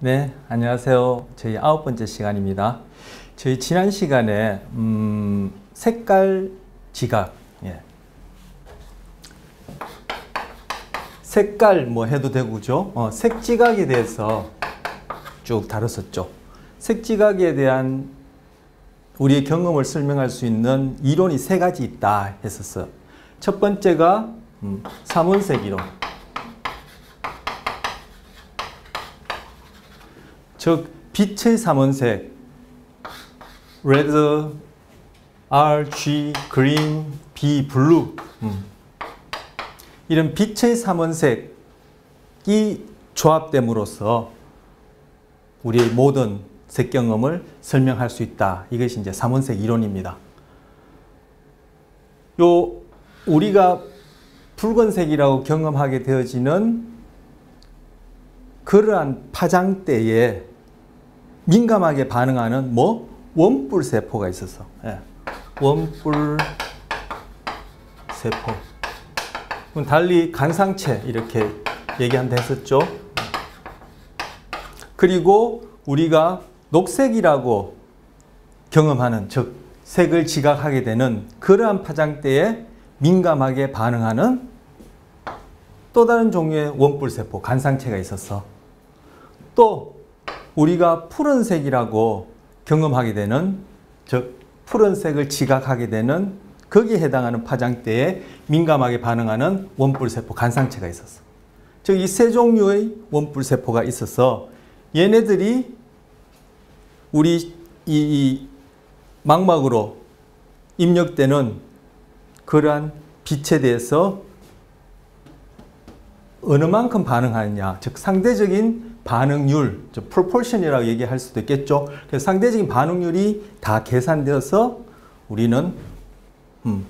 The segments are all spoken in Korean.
네, 안녕하세요. 저희 9번째 시간입니다. 저희 지난 시간에 색깔 지각, 색깔 뭐 해도 되고 그죠? 색지각에 대해서 쭉 다뤘었죠. 색지각에 대한 우리의 경험을 설명할 수 있는 이론이 세 가지 있다 했었어요. 첫 번째가 삼원색 이론. 즉 빛의 삼원색 Red, R, G, Green, B, Blue 이런 빛의 삼원색이 조합됨으로써 우리의 모든 색 경험을 설명할 수 있다. 이것이 이제 삼원색 이론입니다. 우리가 붉은색이라고 경험하게 되어지는 그러한 파장대에 민감하게 반응하는 원뿔 세포가 있어서 원뿔 세포. 달리 간상체 이렇게 얘기한다 했었죠. 그리고 우리가 녹색이라고 경험하는, 즉 색을 지각하게 되는 그러한 파장대에 민감하게 반응하는 또 다른 종류의 원뿔 세포, 간상체가 있어서 또 우리가 푸른색이라고 경험하게 되는, 즉 푸른색을 지각하게 되는 거기에 해당하는 파장대에 민감하게 반응하는 원뿔세포, 간상체가 있었어. 즉 이 세 종류의 원뿔세포가 있어서 얘네들이 우리 이 망막으로 입력되는 그러한 빛에 대해서 어느 만큼 반응하느냐, 즉 상대적인 반응률, 즉 proportion이라고 얘기할 수도 있겠죠. 그래서 상대적인 반응률이 다 계산되어서 우리는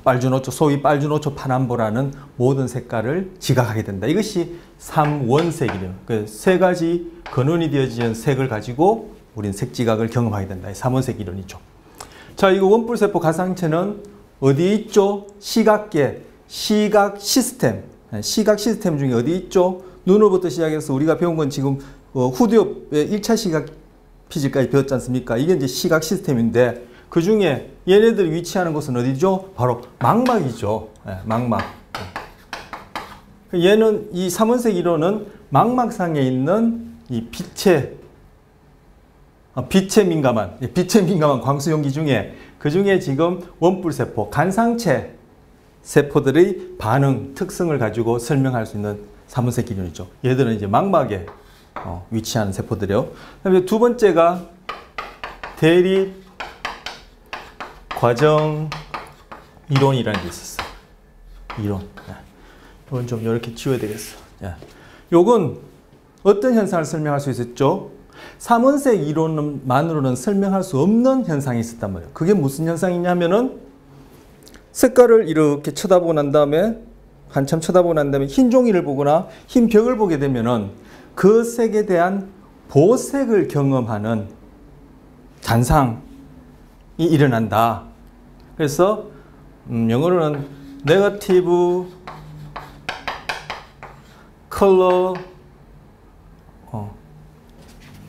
빨주노초, 소위 빨주노초 파남보라는 모든 색깔을 지각하게 된다. 이것이 삼원색이래요. 그 세 가지 근원이 되어진 색을 가지고 우리는 색지각을 경험하게 된다. 삼원색 이론이죠. 자, 이거 원뿔세포 가상체는 어디에 있죠? 시각계, 시각 시스템 중에 어디 있죠? 눈으로부터 시작해서 우리가 배운 건 지금 후디옵의 1차 시각 피지까지 배웠지 않습니까? 이게 이제 시각 시스템인데 그 중에 얘네들이 위치하는 곳은 어디죠? 바로 망막이죠. 망막. 얘는 이 삼원색 이론은 망막상에 있는 이 빛에 민감한 광수용기 중에 그 중에 지금 원뿔세포, 간상체 세포들의 반응 특성을 가지고 설명할 수 있는 삼원색 이론이죠. 얘들은 이제 망막에 위치하는 세포들이요. 그다음에 두 번째가 대립 과정 이론이라는 게 있었어요. 이론. 이건 좀 이렇게 지워야 되겠어. 요건 어떤 현상을 설명할 수 있었죠? 삼원색 이론만으로는 설명할 수 없는 현상이 있었단 말이에요. 그게 무슨 현상이냐면은 색깔을 이렇게 쳐다보고 난 다음에 한참 쳐다보고 난 다음에 흰 종이를 보거나 흰 벽을 보게 되면은 그 색에 대한 보색을 경험하는 잔상이 일어난다. 그래서 영어로는 네거티브 컬러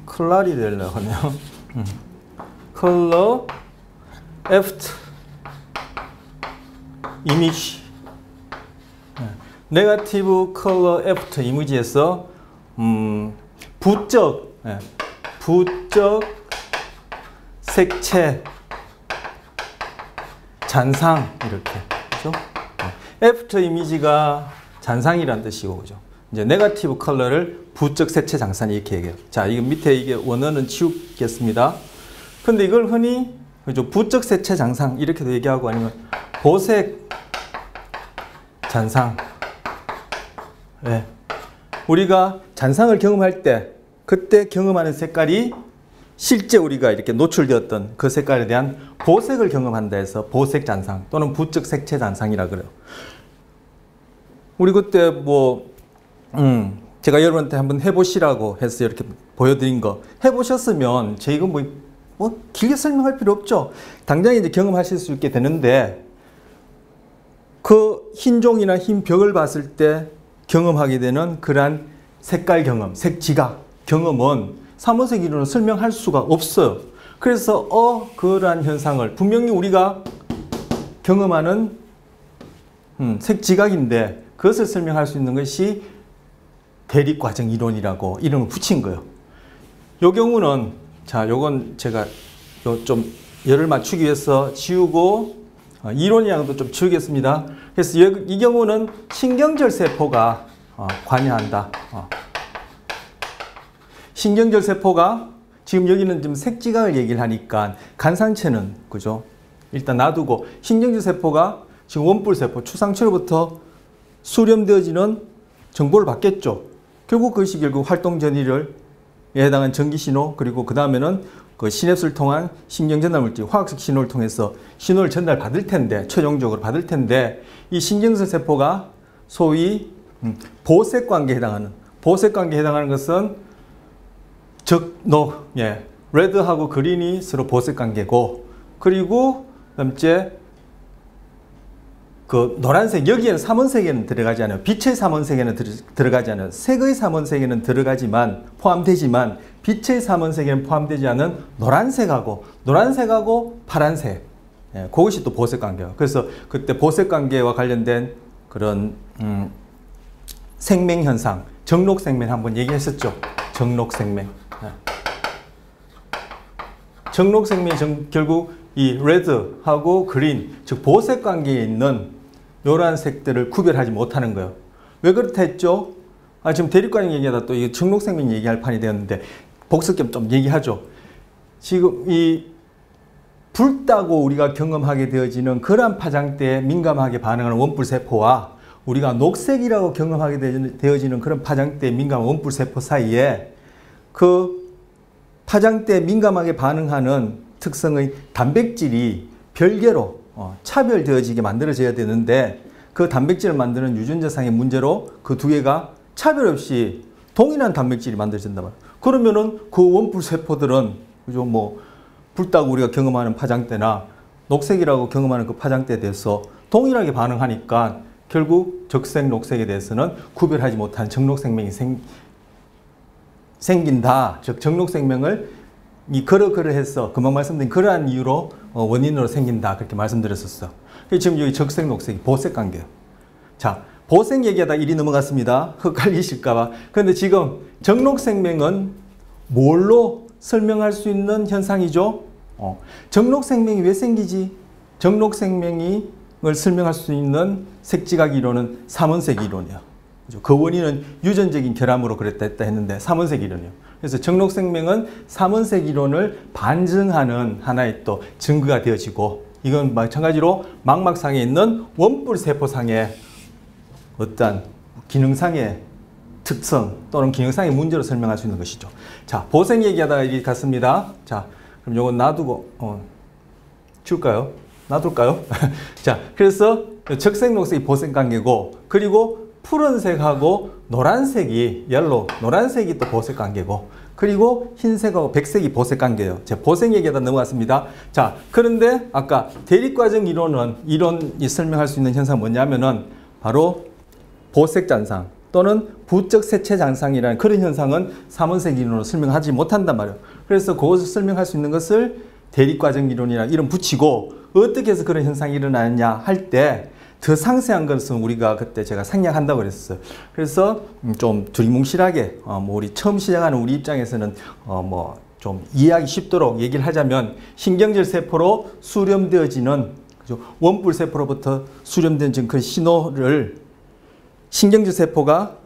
컬러리 되려고 하네요. 컬러 에프트 이미지, 네거티브 컬러 애프터 이미지에서 부적 색채 잔상 이렇게 그죠? 애프터 이미지가 잔상이란 뜻이고 그죠? 이제 네거티브 컬러를 부적 색채 잔상 이렇게 얘기해요. 자, 이거 밑에 이게 원어는 지우겠습니다. 근데 이걸 흔히 그죠? 부적 색채 잔상 이렇게도 얘기하고 아니면 보색 잔상. 우리가 잔상을 경험할 때 그때 경험하는 색깔이 실제 우리가 이렇게 노출되었던 그 색깔에 대한 보색을 경험한다 해서 보색 잔상 또는 부적 색채 잔상이라 그래요. 우리 그때 제가 여러분한테 한번 해보시라고 해서 이렇게 보여드린 거 해보셨으면 저희가 길게 설명할 필요 없죠. 당장 이제 경험하실 수 있게 되는데 그 흰 종이나 흰 벽을 봤을 때 경험하게 되는 그러한 색깔 경험, 색지각 경험은 삼원색 이론은 설명할 수가 없어요. 그래서 그러한 현상을 분명히 우리가 경험하는 색지각인데 그것을 설명할 수 있는 것이 대립과정 이론이라고 이름을 붙인 거예요. 요 경우는 자, 요건 제가 좀 열을 맞추기 위해서 지우고 이론이랑도 좀 지우겠습니다. 그래서 이 경우는 신경절 세포가 관여한다. 신경절 세포가 지금 여기는 좀 색지각을 얘기를 하니까 간상체는 그죠? 일단 놔두고 신경절 세포가 지금 원뿔 세포 추상체로부터 수렴되어지는 정보를 받겠죠. 결국 그것이 결국 활동 전이에 해당한 전기 신호 그리고 그 다음에는 그 시냅스를 통한 신경 전달 물질 화학적 신호를 통해서 신호를 전달 받을 텐데 최종적으로 받을 텐데 이 신경절 세포가 소위 보색 관계에 해당하는 보색 관계에 해당하는 것은 레드하고 그린이 서로 보색 관계고 그리고 그다음에 그 노란색 여기에는 삼원색에는 들어가지 않아요. 빛의 삼원색에는 들어가지 않아요. 색의 삼원색에는 들어가지만 포함되지만 빛의 삼원색에는 포함되지 않은 노란색하고 파란색 그것이 또 보색 관계예요. 그래서 그때 보색 관계와 관련된 그런 생명 현상 정록 생명 한번 얘기했었죠. 정록 생명. 정록 생명이 결국 이 레드하고 그린 즉 보색 관계에 있는 이러한 색들을 구별하지 못하는 거예요. 왜 그렇다 했죠? 지금 대립과정 얘기하다 또 이 정록생명 얘기할 판이 되었는데 복습 겸 좀 얘기하죠. 지금 이 붉다고 우리가 경험하게 되어지는 그러한 파장대에 민감하게 반응하는 원뿔세포와 우리가 녹색이라고 경험하게 되어지는 그런 파장대에 민감한 원뿔세포 사이에 그 파장대에 민감하게 반응하는 특성의 단백질이 별개로 차별되어지게 만들어져야 되는데 그 단백질을 만드는 유전자상의 문제로 그 두 개가 차별 없이 동일한 단백질이 만들어진단 말이에요. 그러면은 그 원뿔 세포들은 그죠 뭐 붉다고 우리가 경험하는 파장대나 녹색이라고 경험하는 그 파장대에 대해서 동일하게 반응하니까 결국 적색, 녹색에 대해서는 구별하지 못한 정록생명이 생긴다. 즉 정록생명을 그러해서 금방 말씀드린 그러한 이유로 원인으로 생긴다 그렇게 말씀드렸었어. 지금 여기 적색, 녹색이 보색 관계예요. 자, 보색 얘기하다 이리 넘어갔습니다. 헷갈리실까봐. 그런데 지금 정록생명은 뭘로 설명할 수 있는 현상이죠? 정록생명이 왜 생기지? 정록생명을 설명할 수 있는 색지각 이론은 삼원색 이론이야. 그 원인은 유전적인 결함으로 그랬다 했다 했는데 삼원색 이론이에요. 그래서 정록생명은 삼원색 이론을 반증하는 하나의 또 증거가 되어지고 이건 마찬가지로 망막상에 있는 원뿔 세포상의 어떤 기능상의 특성 또는 기능상의 문제로 설명할 수 있는 것이죠. 자, 보색 얘기하다가 이렇게 갔습니다. 자, 그럼 요건 놔두고 줄까요? 놔둘까요? 자, 그래서 적색, 녹색이 보색 관계고 그리고 푸른색하고 노란색이 노란색이 또 보색 관계고 그리고 흰색하고 백색이 보색 관계예요. 제가 보색 얘기하다 넘어갔습니다. 자, 그런데 아까 대립과정 이론이 설명할 수 있는 현상은 뭐냐면은 바로 보색 잔상 또는 부적 세체 잔상이라는 그런 현상은 삼원색 이론으로 설명하지 못한단 말이에요. 그래서 그것을 설명할 수 있는 것을 대립과정 이론이라는 이름 붙이고 어떻게 해서 그런 현상이 일어나느냐 할 때 더 상세한 것은 우리가 그때 제가 생략한다고 그랬어요. 그래서 좀 두리뭉실하게 우리 처음 시작하는 우리 입장에서는 좀 이해하기 쉽도록 얘기를 하자면 신경절 세포로 수렴되어지는 그죠? 원뿔 세포로부터 수렴된 그 신호를 신경절 세포가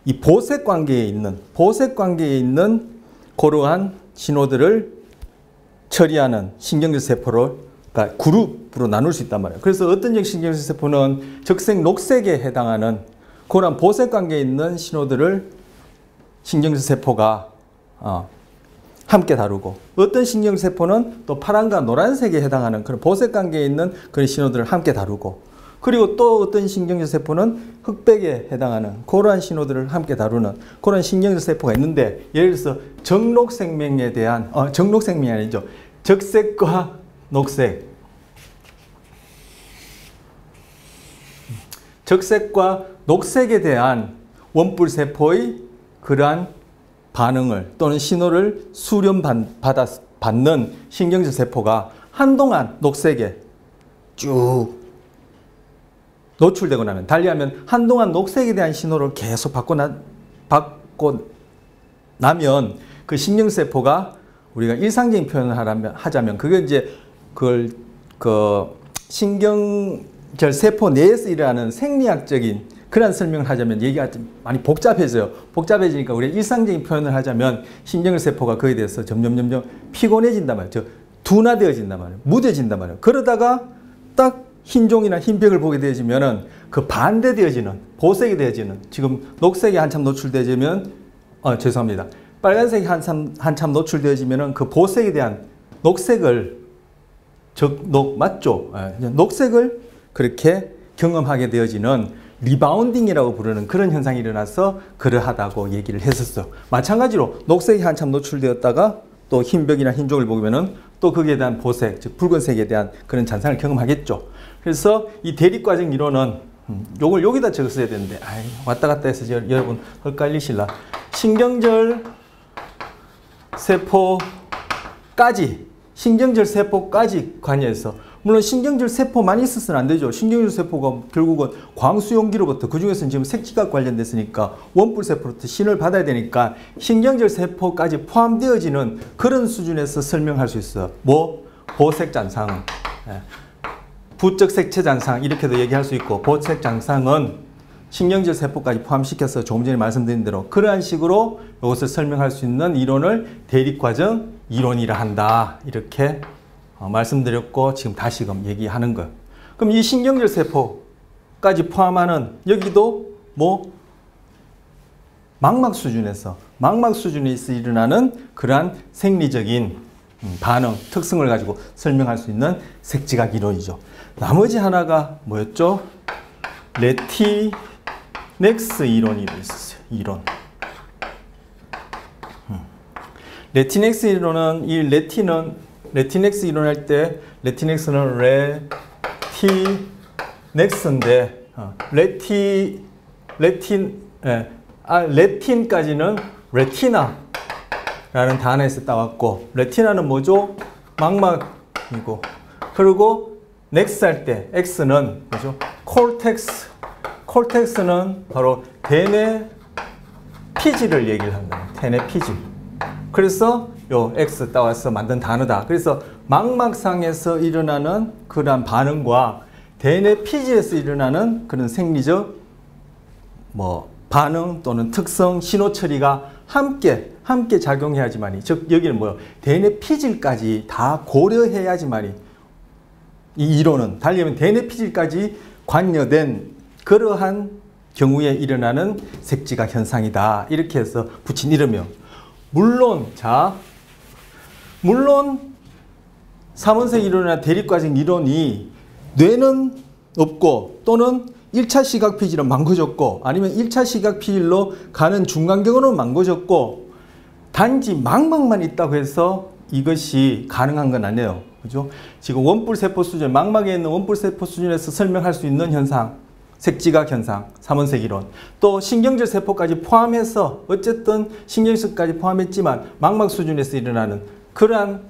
이 보색 관계에 있는 그러한 신호들을 처리하는 신경절 세포를 그러니까 그룹으로 나눌 수 있단 말이에요. 그래서 어떤 신경절 세포는 적색, 녹색에 해당하는 그런 보색 관계에 있는 신호들을 신경절 세포가 함께 다루고 어떤 신경절 세포는 또 파란과 노란색에 해당하는 그런 보색 관계에 있는 그런 신호들을 함께 다루고 그리고 또 어떤 신경절 세포는 흑백에 해당하는 그러한 신호들을 함께 다루는 그런 신경절 세포가 있는데 예를 들어서 정록생명에 대한 정록생명이 아니죠. 적색과 녹색 적색과 녹색에 대한 원뿔 세포의 그러한 반응을 또는 신호를 받는 신경질 세포가 한동안 녹색에 쭉 노출되고 나면, 달리하면 한동안 녹색에 대한 신호를 계속 받고 나면 그 신경세포가 우리가 일상적인 표현을 하자면 그게 이제 그 신경절 세포 내에서 일어나는 생리학적인 그런 설명을 하자면 얘기가 좀 많이 복잡해져요. 복잡해지니까 우리가 일상적인 표현을 하자면 신경절 세포가 그에 대해서 점점 피곤해진단 말이에요. 둔화되어진단 말이에요. 무뎌진단 말이에요. 그러다가 딱 흰종이나 흰벽을 보게 되어지면은 그 반대되어지는, 보색이 되어지는, 지금 녹색이 한참 노출되어지면, 죄송합니다. 빨간색이 한참 노출되어지면은 그 보색에 대한 녹색을, 맞죠? 녹색을 그렇게 경험하게 되어지는 리바운딩이라고 부르는 그런 현상이 일어나서 그러하다고 얘기를 했었어요. 마찬가지로 녹색이 한참 노출되었다가 또 흰벽이나 흰종을 보면은 또 거기에 대한 보색, 즉 붉은색에 대한 그런 잔상을 경험하겠죠. 그래서 이 대립과정 이론은 요걸 여기다 적었어야 되는데 왔다 갔다 해서 여러분 헷갈리실라. 신경절 세포까지 관여해서, 물론 신경절 세포만 있어서는 안 되죠. 신경절 세포가 결국은 광수용기로부터, 그 중에서는 지금 색지각 관련됐으니까 원뿔 세포로부터 신호를 받아야 되니까 신경절 세포까지 포함되어지는 그런 수준에서 설명할 수 있어요. 보색 잔상은. 부적 색채 잔상 이렇게도 얘기할 수 있고, 보색 잔상은 신경절 세포까지 포함시켜서 조금 전에 말씀드린 대로 그러한 식으로 이것을 설명할 수 있는 이론을 대립과정 이론이라 한다. 이렇게 말씀드렸고 지금 다시금 얘기하는 거예요. 그럼 이 신경절 세포까지 포함하는 여기도 망막 수준에서 일어나는 그러한 생리적인 반응, 특성을 가지고 설명할 수 있는 색지각 이론이죠. 나머지 하나가 뭐였죠? 레티넥스 이론이 있었어요. 레티넥스 이론은 이 레티넥스 이론 할 때 레티넥스는 레티넥스인데 레틴까지는 레티나라는 단어에서 따왔고, 레티나는 뭐죠? 망막이고, 그리고 넥스 할 때 X는 뭐죠? 콜텍스는 바로 대뇌 피질을 얘기를 한다. 대뇌 피질. 그래서 요 X 따와서 만든 단어다. 그래서 망막상에서 일어나는 그러한 반응과 대뇌 피질에서 일어나는 그런 생리적 반응 또는 특성, 신호 처리가 함께 작용해야지만이, 즉 여기는 대뇌 피질까지 다 고려해야지만이 이 이론은, 달리면 대뇌 피질까지 관여된 그러한 경우에 일어나는 색지각 현상이다. 이렇게 해서 붙인 이름이요. 물론 3원색 이론이나 대립과정 이론이 뇌는 없고 또는 1차 시각 피질은 망가졌고 아니면 1차 시각 피질로 가는 중간경으로 망가졌고 단지 망막만 있다고 해서 이것이 가능한 건 아니에요. 그죠? 지금 원뿔세포 수준, 망막에 있는 원뿔세포 수준에서 설명할 수 있는 현상, 색지각 현상, 3원색 이론, 또 신경절 세포까지 포함해서 어쨌든 신경절까지 포함했지만 망막 수준에서 일어나는 그러한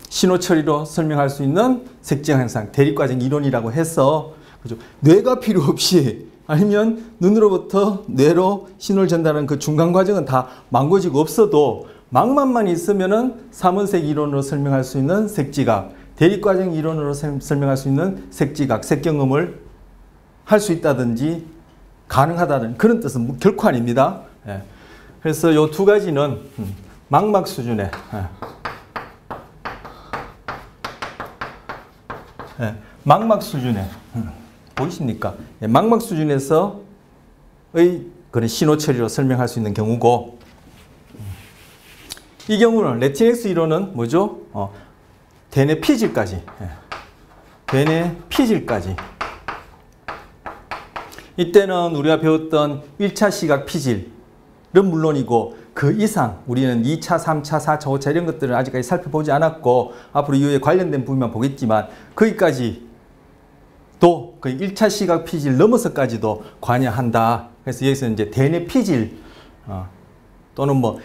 신호 처리로 설명할 수 있는 색지각 현상, 대립과정 이론이라고 해서, 그죠? 뇌가 필요 없이 아니면 눈으로부터 뇌로 신호를 전달하는 그 중간 과정은 다 망가지고 없어도 망막만 있으면은 3원색 이론으로 설명할 수 있는 색지각, 대립과정 이론으로 설명할 수 있는 색지각, 색경험을 할 수 있다든지 가능하다는 그런 뜻은 결코 아닙니다. 예. 그래서 이 두 가지는 망막 수준에 망막 수준에 보이십니까? 예, 망막 수준에서의 그런 신호 처리로 설명할 수 있는 경우고, 이 경우는 레티넥스 이론은 뭐죠? 대뇌 피질까지, 대뇌 피질까지. 이때는 우리가 배웠던 1차 시각 피질은 물론이고 그 이상 우리는 2차, 3차, 4차, 5차 이런 것들을 아직까지 살펴보지 않았고 앞으로 이후에 관련된 부분만 보겠지만 거기까지 또 그 1차 시각 피질 넘어서까지도 관여한다. 그래서 여기서 이제 대뇌 피질 또는 뭐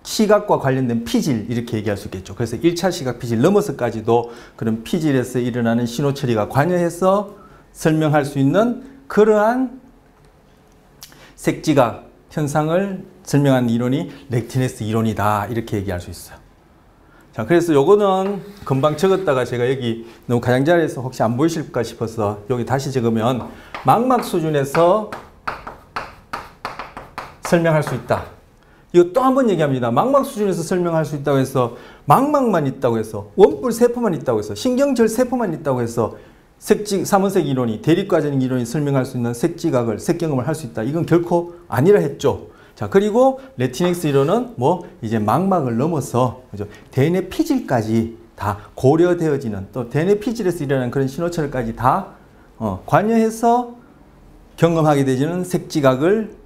시각과 관련된 피질 이렇게 얘기할 수 있겠죠. 그래서 1차 시각 피질 넘어서까지도 그런 피질에서 일어나는 신호 처리가 관여해서 설명할 수 있는 그러한 색지각 현상을 설명한 이론이 렉티넥스 이론이다. 이렇게 얘기할 수 있어요. 자, 그래서 요거는 금방 적었다가 제가 여기 너무 가장자리에서 혹시 안 보이실까 싶어서 여기 다시 적으면 망막 수준에서 설명할 수 있다. 이거 또 한 번 얘기합니다. 망막 수준에서 설명할 수 있다고 해서 망막만 있다고 해서 원뿔 세포만 있다고 해서 신경절 세포만 있다고 해서 삼원색 이론이 대립과정 이론이 설명할 수 있는 색지각을 색경험을 할 수 있다. 이건 결코 아니라 했죠. 자, 그리고 레티넥스 이론은 뭐 이제 망막을 넘어서 그죠? 대뇌 피질까지 다 고려되어지는 또 대뇌 피질에서 일어나는 그런 신호철까지 다 관여해서 경험하게 되지는 색지각을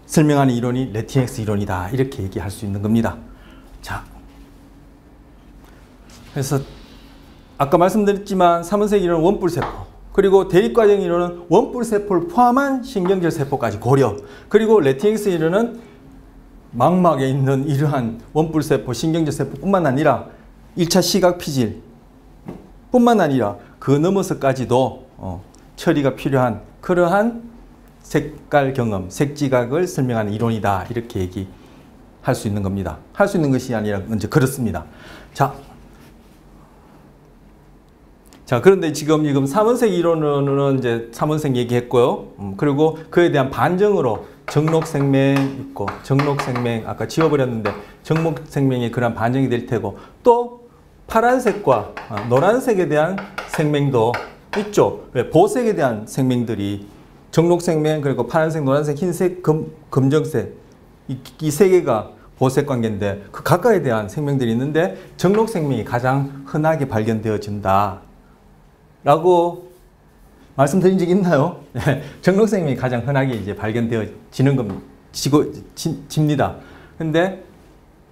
설명하는 이론이 레티넥스 이론이다. 이렇게 얘기할 수 있는 겁니다. 자, 그래서 아까 말씀드렸지만 삼원색 이론은 원뿔세포, 그리고 대립과정 이론은 원뿔세포를 포함한 신경절 세포까지 고려, 그리고 레티넥스 이론은 망막에 있는 이러한 원뿔세포, 신경절 세포뿐만 아니라 1차 시각 피질 뿐만 아니라 그 넘어서까지도 처리가 필요한 그러한 색깔 경험, 색지각을 설명하는 이론이다. 이렇게 얘기할 수 있는 겁니다. 할 수 있는 것이 아니라 이제 그렇습니다. 자, 그런데 지금 삼원색 이론은 이제 삼원색 얘기했고요. 그리고 그에 대한 반정으로 정록생명 있고, 정록생명 아까 지워버렸는데 정록생명이 그런 반정이 될 테고, 또 파란색과 노란색에 대한 생명도 있죠. 왜? 보색에 대한 생명들이 정록생명, 그리고 파란색, 노란색, 흰색, 검정색 이 세 개가 보색 관계인데 그 각각에 대한 생명들이 있는데 정록생명이 가장 흔하게 발견되어진다 라고 말씀드린 적이 있나요? 정록생명이 가장 흔하게 이제 발견되어지는 겁니다. 집니다. 근데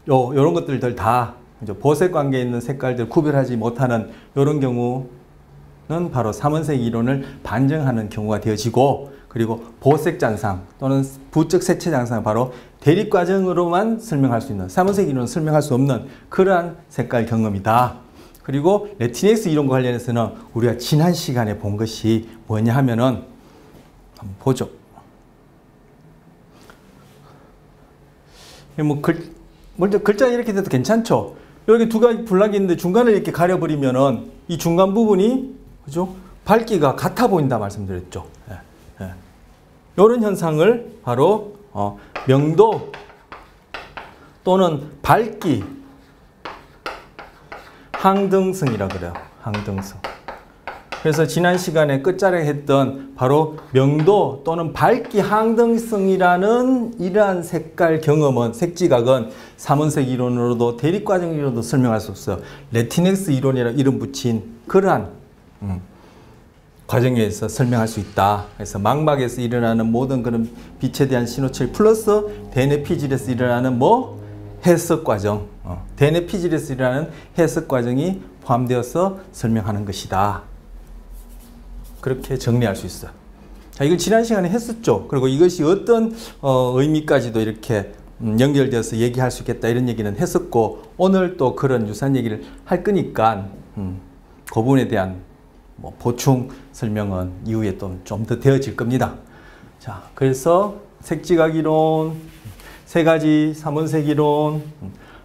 요런 것들들 다 보색 관계에 있는 색깔들 구별하지 못하는 요런 경우는 바로 삼원색 이론을 반증하는 경우가 되어지고, 그리고 보색 잔상 또는 부적 색채 잔상 바로 대립 과정으로만 설명할 수 있는 삼원색 이론은 설명할 수 없는 그러한 색깔 경험이다. 그리고 레티넥스 이론과 관련해서는 우리가 지난 시간에 본 것이 뭐냐 하면은 한번 보죠. 먼저 글자 이렇게 돼도 괜찮죠. 여기 두 가지 블락이 있는데 중간을 이렇게 가려버리면은 이 중간 부분이 그죠? 밝기가 같아 보인다 말씀드렸죠. 이런 현상을 바로 명도 또는 밝기 항등성이라고 그래요. 항등성. 그래서 지난 시간에 끝자락에 했던 바로 명도 또는 밝기 항등성이라는 이러한 색깔 경험은, 색지각은 삼원색 이론으로도 대립과정 이론으로도 설명할 수 없어요. 레티넥스 이론이라 이름 붙인 그러한 과정에서 설명할 수 있다. 그래서 망막에서 일어나는 모든 그런 빛에 대한 신호처리 플러스 대뇌 피질에서 일어나는 해석 과정, 대뇌 피질에서 일어나는 해석 과정이 포함되어서 설명하는 것이다. 그렇게 정리할 수 있어요. 자, 이걸 지난 시간에 했었죠. 그리고 이것이 어떤 의미까지도 이렇게 연결되어서 얘기할 수 있겠다 이런 얘기는 했었고, 오늘 또 그런 유사한 얘기를 할 거니까 그 부분에 대한 보충 설명은 이후에 또 좀 더 되어질 겁니다. 자, 그래서 색지각 이론, 세 가지 삼원색 이론,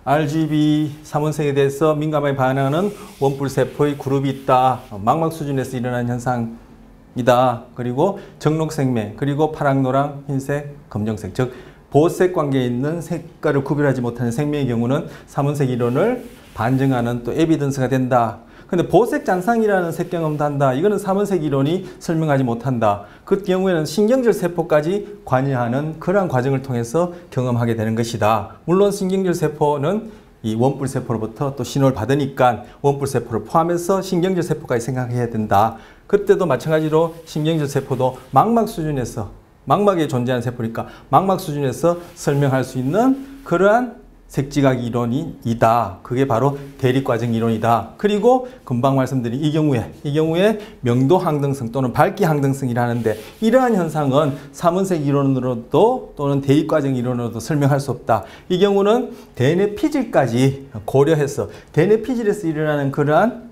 RGB 삼원색에 대해서 민감하게 반응하는 원뿔세포의 그룹이 있다. 망막 수준에서 일어나는 현상이다. 그리고 정록생명, 그리고 파랑, 노랑, 흰색, 검정색, 즉 보색 관계에 있는 색깔을 구별하지 못하는 생명의 경우는 삼원색 이론을 반증하는 또 에비던스가 된다. 근데 보색 잔상이라는 색경험도 한다. 이거는 삼원색 이론이 설명하지 못한다. 그 경우에는 신경절 세포까지 관여하는 그러한 과정을 통해서 경험하게 되는 것이다. 물론 신경절 세포는 이 원뿔 세포로부터 또 신호를 받으니까 원뿔 세포를 포함해서 신경절 세포까지 생각해야 된다. 그때도 마찬가지로 신경절 세포도 망막 수준에서, 망막에 존재하는 세포니까 망막 수준에서 설명할 수 있는 그러한 색지각 이론이다. 그게 바로 대립과정 이론이다. 그리고 금방 말씀드린 이 경우에 명도 항등성 또는 밝기 항등성이라는데 이러한 현상은 삼원색 이론으로도 또는 대립과정 이론으로도 설명할 수 없다. 이 경우는 대뇌 피질까지 고려해서 대뇌 피질에서 일어나는 그러한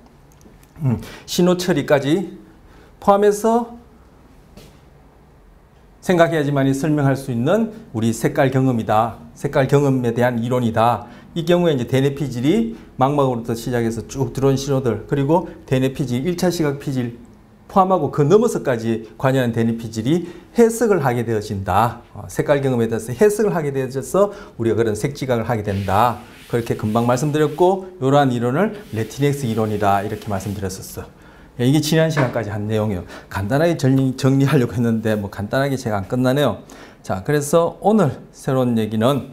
신호 처리까지 포함해서 생각해야지만 설명할 수 있는 우리 색깔 경험이다. 색깔 경험에 대한 이론이다. 이 경우에 이제 대뇌 피질이 망막으로부터 시작해서 쭉 들어온 신호들, 그리고 대뇌 피질, 1차 시각 피질 포함하고 그 넘어서까지 관여하는 대뇌 피질이 해석을 하게 되어진다. 색깔 경험에 대해서 해석을 하게 되어져서 우리가 그런 색지각을 하게 된다. 그렇게 금방 말씀드렸고, 이러한 이론을 레티넥스 이론이다. 이렇게 말씀드렸었어. 이게 지난 시간까지 한 내용이에요. 간단하게 정리하려고 했는데 뭐 간단하게 제가 안 끝나네요. 자, 그래서 오늘 새로운 얘기는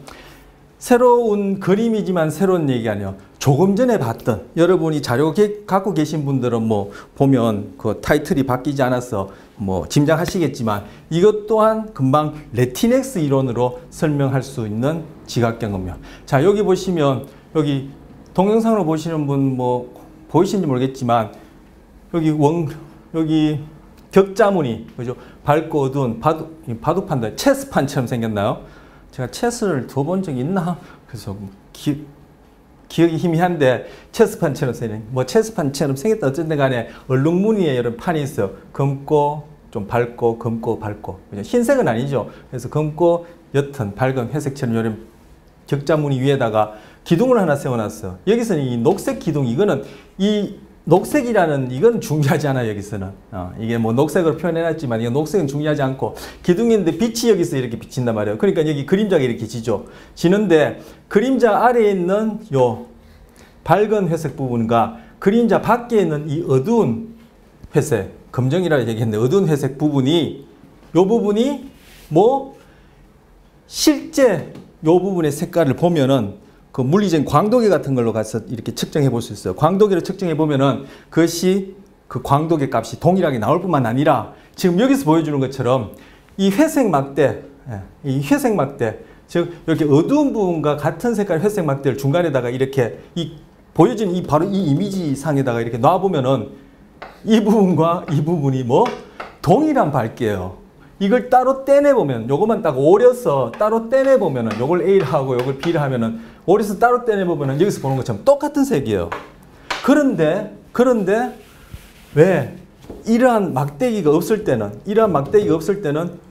새로운 그림이지만 새로운 얘기 아니에요. 조금 전에 봤던, 여러분이 자료 갖고 계신 분들은 뭐 보면 그 타이틀이 바뀌지 않아서 뭐 짐작하시겠지만 이것 또한 금방 레티넥스 이론으로 설명할 수 있는 지각 경험이요. 자, 여기 보시면 여기 동영상으로 보시는 분 뭐 보이시는지 모르겠지만 여기 격자무늬, 그죠? 밝고 어두운 바둑판들, 체스판처럼 생겼나요? 제가 체스를 둬 본 적이 있나? 그래서 기억이 희미한데 체스판처럼 생긴, 뭐 체스판처럼 생겼다 어쨌든 간에 얼룩무늬에 이런 판이 있어요. 검고 좀 밝고 검고 밝고, 그죠? 흰색은 아니죠. 그래서 검고 옅은 밝은 회색처럼 이런 격자무늬 위에다가 기둥을 하나 세워놨어. 여기서는 이 녹색 기둥, 이거는 이 녹색이라는 이건 중요하지 않아요. 여기서는 이게 뭐 녹색으로 표현해놨지만 이건 녹색은 중요하지 않고 기둥인데 빛이 여기서 이렇게 비친단 말이에요. 그러니까 여기 그림자가 이렇게 지는데 그림자 아래에 있는 요 밝은 회색 부분과 그림자 밖에 있는 이 어두운 회색, 검정이라고 얘기했는데 어두운 회색 부분이 요 부분이 뭐 실제 요 부분의 색깔을 보면은 그 물리적인 광도계 같은 걸로 가서 이렇게 측정해 볼 수 있어요. 광도계로 측정해 보면은 그것이 그 광도계 값이 동일하게 나올 뿐만 아니라 지금 여기서 보여주는 것처럼 이 회색 막대, 즉 이렇게 어두운 부분과 같은 색깔 회색 막대를 중간에다가 이렇게 보여지는 바로 이 이미지 상에다가 이렇게 놔 보면은 이 부분과 이 부분이 뭐 동일한 밝기예요. 이걸 따로 떼내보면, 요것만 딱 오려서 따로 떼내보면은, 요걸 A를 하고 요걸 B를 하면은, 오려서 따로 떼내보면은, 여기서 보는 것처럼 똑같은 색이에요. 그런데, 왜, 이러한 막대기가 없을 때는,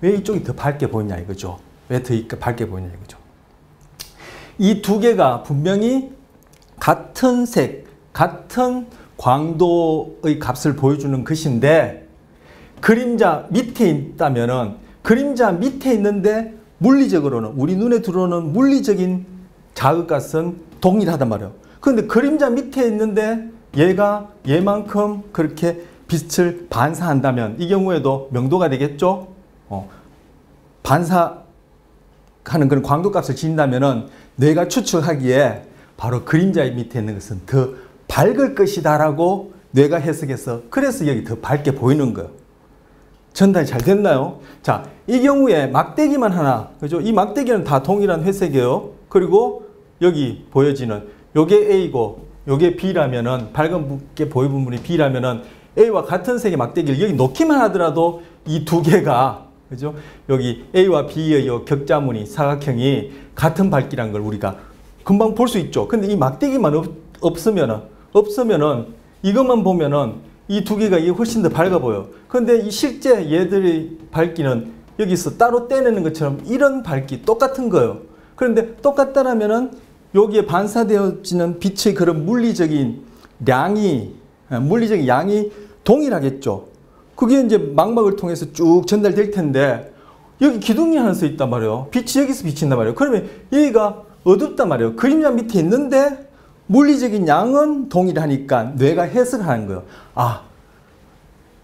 왜 이쪽이 더 밝게 보이냐 이거죠. 왜 더 밝게 보이냐 이거죠. 이 두 개가 분명히 같은 색, 같은 광도의 값을 보여주는 것인데, 그림자 밑에 있다면은 그림자 밑에 있는데 물리적으로는 우리 눈에 들어오는 물리적인 자극값은 동일하단 말이에요. 그런데 그림자 밑에 있는데 얘가 얘만큼 그렇게 빛을 반사한다면 이 경우에도 명도가 되겠죠. 반사하는 그런 광도값을 지닌다면은 뇌가 추측하기에 바로 그림자 밑에 있는 것은 더 밝을 것이다라고 뇌가 해석해서 그래서 여기 더 밝게 보이는 거예요. 전달이 잘 됐나요? 자, 이 경우에 막대기만 하나, 그죠? 이 막대기는 다 동일한 회색이에요. 그리고 여기 보여지는 요게 A고 요게 B라면은 밝은게 보이는 부분이 B라면은 A와 같은 색의 막대기를 여기 놓기만 하더라도 이 두 개가, 그죠? 여기 A와 B의 요 격자무늬 사각형이 같은 밝기란 걸 우리가 금방 볼 수 있죠. 근데 이 막대기만 없으면은 이것만 보면은 이 두 개가 이게 훨씬 더 밝아 보여. 그런데 이 실제 얘들의 밝기는 여기서 따로 떼내는 것처럼 이런 밝기 똑같은 거예요. 그런데 똑같다라면은 여기에 반사되어지는 빛의 그런 물리적인 양이 동일하겠죠. 그게 이제 망막을 통해서 쭉 전달될 텐데 여기 기둥이 하나 써 있단 말이에요. 빛이 여기서 비친단 말이에요. 그러면 여기가 어둡단 말이에요. 그림자 밑에 있는데 물리적인 양은 동일하니까 뇌가 해석하는 거예요. 아,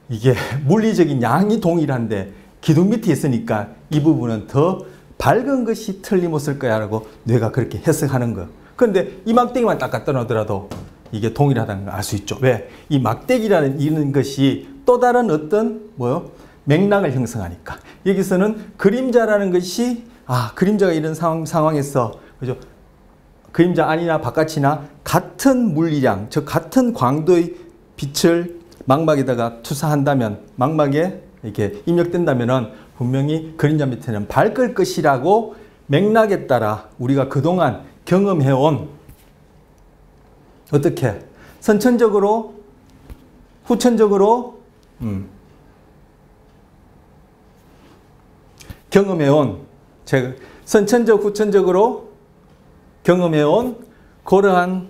이게 물리적인 양이 동일한데 기둥 밑에 있으니까 이 부분은 더 밝은 것이 틀림없을 거야 라고 뇌가 그렇게 해석하는 거예요. 그런데 이 막대기만 딱 갖다 놓더라도 이게 동일하다는 걸 알 수 있죠. 왜? 이 막대기라는 이런 것이 또 다른 어떤 맥락을 형성하니까. 여기서는 그림자라는 것이 그림자가 이런 상황에서, 그죠? 그림자 안이나 바깥이나 같은 물리량, 즉 같은 광도의 빛을 망막에다가 투사한다면, 망막에 이렇게 입력된다면은 분명히 그림자 밑에는 밝을 것이라고 맥락에 따라 우리가 그동안 경험해온 어떻게 선천적으로 후천적으로 경험해온, 제가 선천적 후천적으로 경험해온 그러한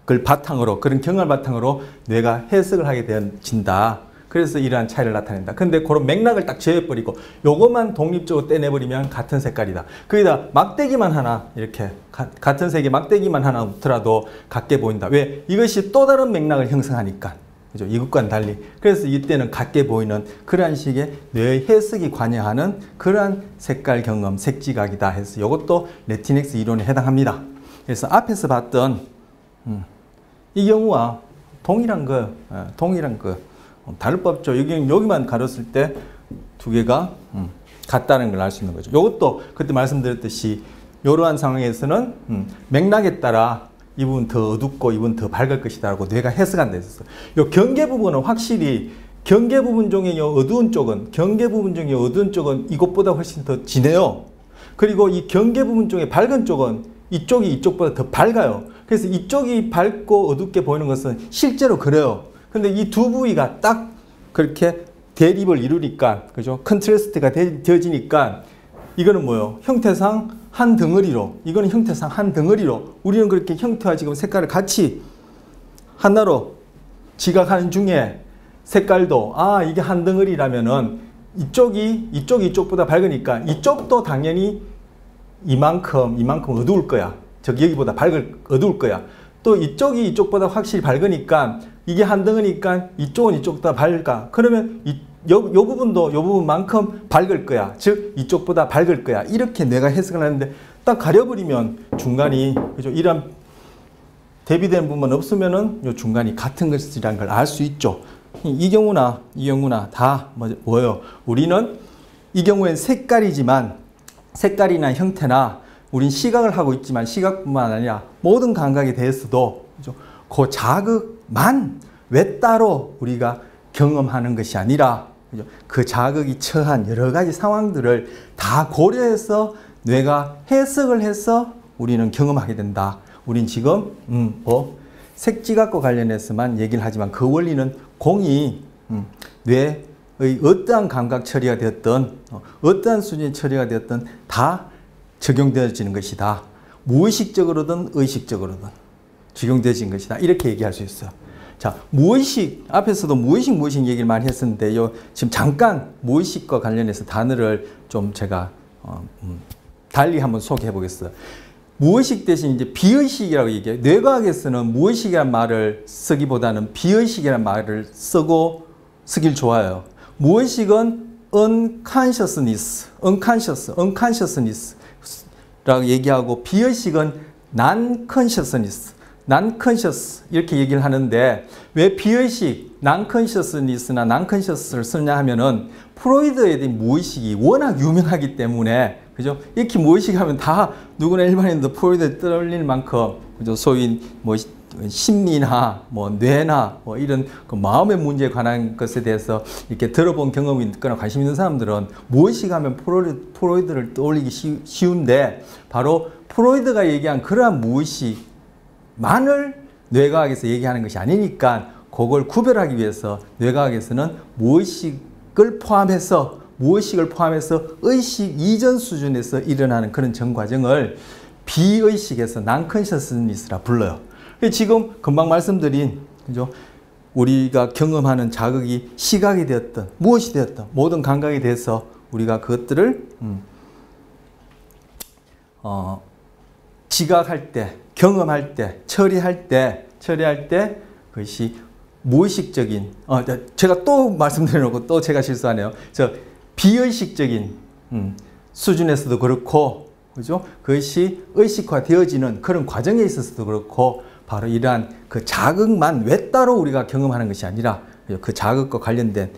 걸 바탕으로, 그런 경험을 바탕으로 뇌가 해석을 하게 되어진다. 그래서 이러한 차이를 나타낸다. 근데 그런 맥락을 딱 제어해버리고 요것만 독립적으로 떼내버리면 같은 색깔이다. 거기다 막대기만 하나, 이렇게 같은 색의 막대기만 하나 없더라도 같게 보인다. 왜? 이것이 또 다른 맥락을 형성하니까. 그죠? 이것과는 달리. 그래서 이때는 같게 보이는 그러한 식의 뇌의 해석이 관여하는 그러한 색깔 경험, 색지각이다 해서 이것도 레티넥스 이론에 해당합니다. 그래서 앞에서 봤던 이 경우와 동일한 거 다를 법 없죠. 여기만 가렸을 때 두 개가 같다는 걸 알 수 있는 거죠. 이것도 그때 말씀드렸듯이 이러한 상황에서는 맥락에 따라 이 부분 더 어둡고 이 부분 더 밝을 것이다라고 뇌가 해석한다 했었어요. 요 경계 부분은 확실히 경계 부분 중에 요 어두운 쪽은 이것보다 훨씬 더 진해요. 그리고 이 경계 부분 중에 밝은 쪽은 이쪽이 이쪽보다 더 밝아요. 그래서 이쪽이 밝고 어둡게 보이는 것은 실제로 그래요. 근데 이 두 부위가 딱 그렇게 대립을 이루니까, 그죠? 컨트라스트가 되어지니까 이거는 뭐예요? 형태상 한 덩어리로, 이거는 형태상 한 덩어리로, 우리는 그렇게 형태와 지금 색깔을 같이 하나로 지각하는 중에 색깔도, 아, 이게 한 덩어리라면은 이쪽이 이쪽보다 밝으니까 이쪽도 당연히 이만큼 어두울 거야. 즉 여기보다 어두울 거야. 또 이쪽이 이쪽보다 확실히 밝으니까 이게 한 덩어리니까 이쪽은 이쪽보다 밝아. 그러면 요 부분만큼 밝을 거야. 즉 이쪽보다 밝을 거야. 이렇게 내가 해석을 하는데 딱 가려버리면 중간이, 그죠? 이런 대비되는 부분만 없으면은 요 중간이 같은 것이라는 걸 알 수 있죠. 이 경우나 다 뭐예요? 우리는 이 경우엔 색깔이나 형태나 우린 시각을 하고 있지만 시각뿐만 아니라 모든 감각에 대해서도, 그죠? 그 자극만 외따로 우리가 경험하는 것이 아니라, 그죠? 그 자극이 처한 여러 가지 상황들을 다 고려해서 뇌가 해석을 해서 우리는 경험하게 된다. 우린 지금 색지각과 관련해서만 얘기를 하지만 그 원리는 공이 뇌의 어떠한 감각 처리가 되었든 어떠한 수준의 처리가 되었든 다 적용되어지는 것이다. 무의식적으로든 의식적으로든 적용되어진 것이다. 이렇게 얘기할 수 있어요. 자, 무의식, 앞에서도 무의식 얘기를 많이 했었는데요. 지금 잠깐 무의식과 관련해서 단어를 좀 제가 달리 한번 소개해 보겠어요. 무의식 대신 이제 비의식이라고 얘기해요. 뇌과학에서는 무의식이라는 말을 쓰기보다는 비의식이라는 말을 쓰길 좋아해요. 무의식은 unconsciousness 라고 얘기하고, 비의식은 non-consciousness 이렇게 얘기를 하는데, 왜 비의식, non-consciousness나 non-conscious를 쓰냐 하면은 프로이드에 대한 무의식이 워낙 유명하기 때문에, 그죠? 이렇게 무의식 하면 다 누구나 일반인도 프로이드에 떠올릴 만큼, 그죠? 소위 뭐 심리나 뭐 뇌나 뭐 이런 그 마음의 문제에 관한 것에 대해서 이렇게 들어본 경험이 있거나 관심 있는 사람들은 무의식 하면 프로이드를 떠올리기 쉬운데, 바로 프로이드가 얘기한 그러한 무의식만을 뇌과학에서 얘기하는 것이 아니니까 그걸 구별하기 위해서 뇌과학에서는 무의식을 포함해서 의식 이전 수준에서 일어나는 그런 전 과정을 비의식에서 non-consciousness라 불러요. 지금 금방 말씀드린, 그죠? 우리가 경험하는 자극이 시각이 되었든 무엇이 되었든 모든 감각에 대해서 우리가 그것들을 지각할 때, 경험할 때, 처리할 때 그것이 무의식적인, 제가 또 말씀드려놓고 또 제가 실수하네요. 비의식적인 수준에서도 그렇고, 그죠? 그것이 의식화되어지는 그런 과정에 있어서도 그렇고, 바로 이러한 그 자극만 외따로 우리가 경험하는 것이 아니라 그 자극과 관련된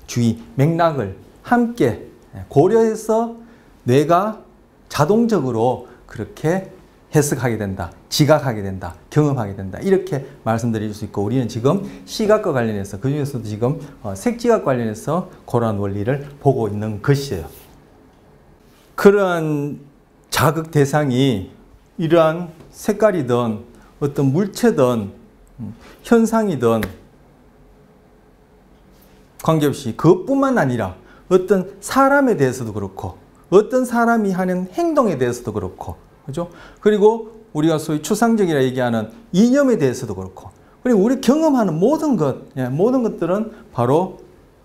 주의 맥락을 함께 고려해서 뇌가 자동적으로 그렇게 해석하게 된다, 지각하게 된다, 경험하게 된다. 이렇게 말씀드릴 수 있고, 우리는 지금 시각과 관련해서, 그 중에서도 지금 색지각 관련해서 그러한 원리를 보고 있는 것이에요. 그러한 자극 대상이 이러한 색깔이든 어떤 물체든 현상이든 관계없이 그것뿐만 아니라 어떤 사람에 대해서도 그렇고 어떤 사람이 하는 행동에 대해서도 그렇고, 그죠? 그리고 우리가 소위 추상적이라 얘기하는 이념에 대해서도 그렇고, 그리고 우리 경험하는 모든 것, 모든 것들은 바로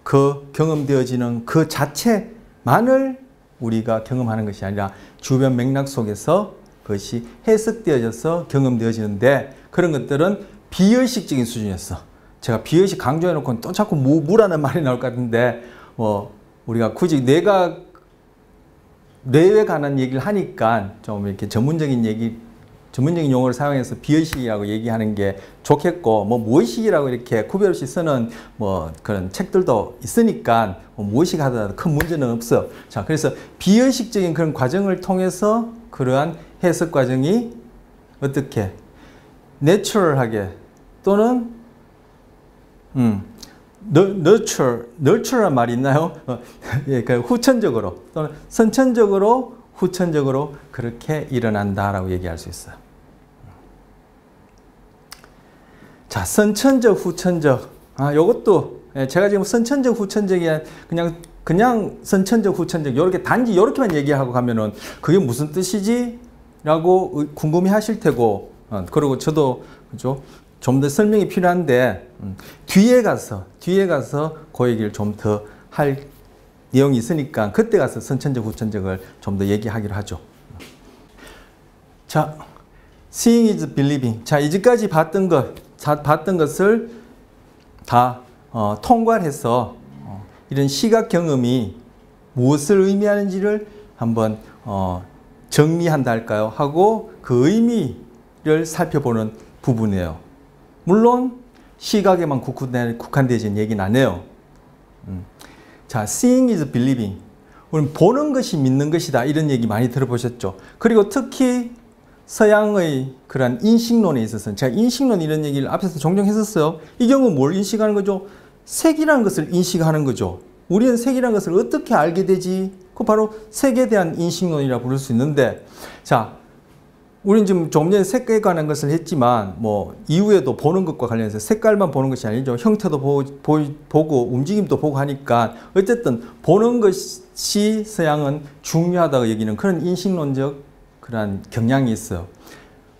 그 경험되어지는 그 자체만을 우리가 경험하는 것이 아니라 주변 맥락 속에서 그것이 해석되어져서 경험되어지는데, 그런 것들은 비의식적인 수준이었어. 제가 비의식 강조해놓고 또 자꾸 무라는 말이 나올 것 같은데, 우리가 굳이 뇌에 관한 얘기를 하니까 좀 이렇게 전문적인 용어를 사용해서 비의식이라고 얘기하는 게 좋겠고, 무의식이라고 이렇게 구별 없이 쓰는 그런 책들도 있으니까 무의식 하더라도 큰 문제는 없어. 자, 그래서 비의식적인 그런 과정을 통해서 그러한 해석 과정이 어떻게 내추럴하게 또는 nurture란 말이 있나요? 예, 후천적으로 또는 선천적으로 후천적으로 그렇게 일어난다라고 얘기할 수 있어요. 자, 선천적, 후천적. 요것도 제가 지금 선천적, 후천적이 그냥 선천적, 후천적 이렇게 단지 이렇게만 얘기하고 가면은 그게 무슨 뜻이지? 라고 궁금해 하실 테고, 그리고 저도 그죠? 좀 더 설명이 필요한데 뒤에 가서 그 얘기를 좀 더 할 내용이 있으니까 그때 가서 선천적, 후천적을 좀 더 얘기하기로 하죠. 자, seeing is believing. 자, 이제까지 봤던 것을 다 통괄해서 이런 시각 경험이 무엇을 의미하는지를 한번 정리한다 할까요? 하고 그 의미를 살펴보는 부분이에요. 물론 시각에만 국한되어진 얘기는 안 해요. 자, seeing is believing. 우리는 보는 것이 믿는 것이다. 이런 얘기 많이 들어보셨죠. 그리고 특히 서양의 그런 인식론에 있어서는, 제가 인식론 이런 얘기를 앞에서 종종 했었어요. 이 경우 뭘 인식하는 거죠? 색이라는 것을 인식하는 거죠. 우리는 색이라는 것을 어떻게 알게 되지? 그 바로 색에 대한 인식론이라고 부를 수 있는데, 자, 우리는 지금 좀 전에 색깔에 관한 것을 했지만 이후에도 보는 것과 관련해서 색깔만 보는 것이 아니죠. 형태도 보고 움직임도 보고 하니까 어쨌든 보는 것이 서양은 중요하다고 여기는 그런 인식론적 그런 경향이 있어요.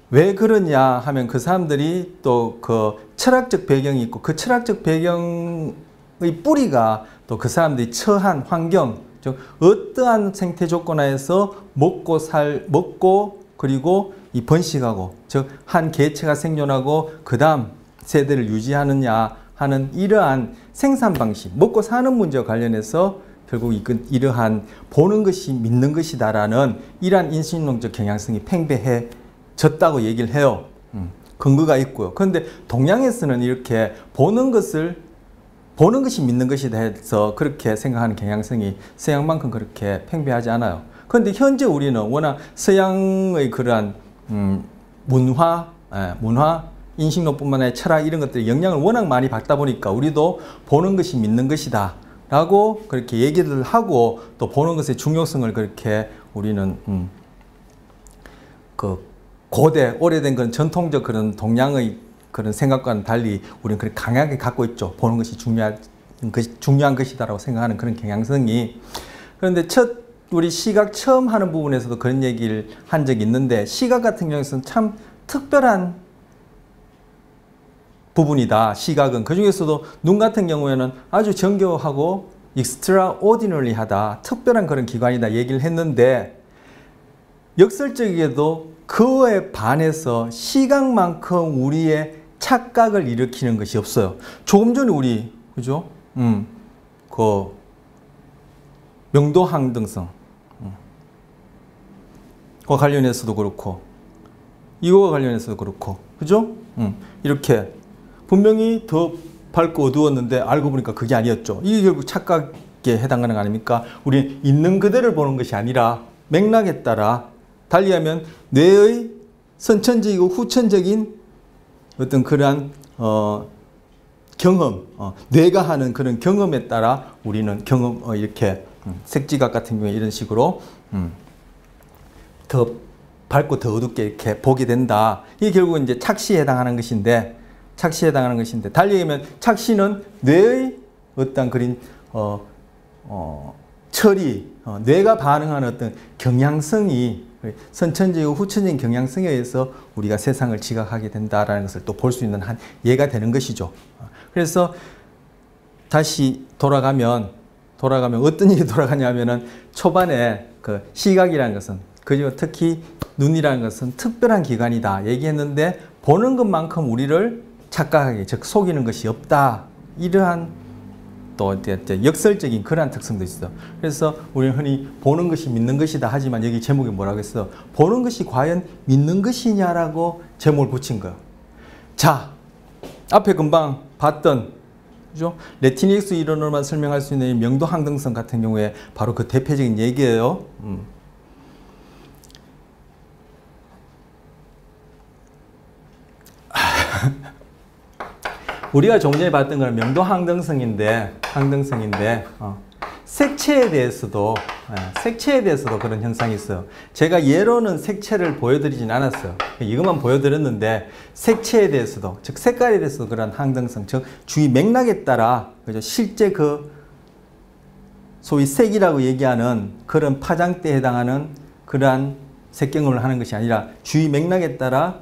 왜 그러냐 하면 그 사람들이 또 그 철학적 배경이 있고 그 철학적 배경의 뿌리가 또 그 사람들이 처한 환경, 즉 어떠한 생태 조건 하에서 먹고 그리고 이 번식하고, 즉 한 개체가 생존하고 그 다음 세대를 유지하느냐 하는 이러한 생산 방식, 먹고 사는 문제와 관련해서 결국 이러한 보는 것이 믿는 것이다라는 이러한 인식론적 경향성이 팽배해졌다고 얘기를 해요. 근거가 있고요. 그런데 동양에서는 이렇게 보는 것이 믿는 것이다 해서 그렇게 생각하는 경향성이 서양만큼 그렇게 팽배하지 않아요. 그런데 현재 우리는 워낙 서양의 그러한 문화, 인식론뿐만 아니라 철학 이런 것들이 영향을 워낙 많이 받다 보니까 우리도 보는 것이 믿는 것이다 라고 그렇게 얘기를 하고, 또 보는 것의 중요성을 그렇게 우리는 그 고대 오래된 그런 전통적 그런 동양의 그런 생각과는 달리 우리는 그렇게 강하게 갖고 있죠. 보는 것이 중요한 것이다라고 생각하는 그런 경향성이. 그런데 우리 시각 처음 하는 부분에서도 그런 얘기를 한 적이 있는데, 시각 같은 경우에는 참 특별한 부분이다. 시각은 그 중에서도 눈 같은 경우에는 아주 정교하고 extraordinary하다, 특별한 그런 기관이다 얘기를 했는데, 역설적이게도 그에 반해서 시각만큼 우리의 착각을 일으키는 것이 없어요. 조금 전에 우리 그죠? 그 명도항등성 과 관련해서도 그렇고 이거와 관련해서도 그렇고, 그죠? 이렇게 분명히 더 밝고 어두웠는데 알고 보니까 그게 아니었죠. 이게 결국 착각에 해당하는 거 아닙니까? 우리는 있는 그대를 보는 것이 아니라 맥락에 따라, 달리하면 뇌의 선천적이고 후천적인 어떤 그러한 경험, 뇌가 하는 그런 경험에 따라 우리는 이렇게 색지각 같은 경우에 이런 식으로 더 밝고 더 어둡게 이렇게 보게 된다. 이게 결국은 이제 착시에 해당하는 것인데, 달리 얘기하면 착시는 뇌의 어떤 그런 처리, 뇌가 반응하는 어떤 경향성이 선천적이고 후천적인 경향성에 의해서 우리가 세상을 지각하게 된다라는 것을 또 볼 수 있는 한 예가 되는 것이죠. 그래서 다시 돌아가면 어떤 일이 돌아가냐면은 초반에 그 시각이라는 것은, 그리고 특히 눈이라는 것은 특별한 기관이다 얘기했는데, 보는 것만큼 우리를 착각하게, 즉 속이는 것이 없다. 이러한 또 역설적인 그러한 특성도 있어. 그래서 우리는 흔히 보는 것이 믿는 것이다 하지만 여기 제목에 뭐라고 했어? 보는 것이 과연 믿는 것이냐라고 제목을 붙인 거야. 자, 앞에 금방 봤던, 그죠? 레티닉스 이론으로만 설명할 수 있는 명도 항등성 같은 경우에 바로 그 대표적인 얘기예요. 우리가 좀 전에 봤던 건 명도 항등성인데 색채에 대해서도 그런 현상이 있어요. 제가 예로는 색채를 보여드리진 않았어요. 이것만 보여드렸는데 색채에 대해서도, 즉 색깔에 대해서도 그런 항등성, 즉 주위 맥락에 따라, 그죠? 실제 그 소위 색이라고 얘기하는 그런 파장대에 해당하는 그러한 색 경험을 하는 것이 아니라 주위 맥락에 따라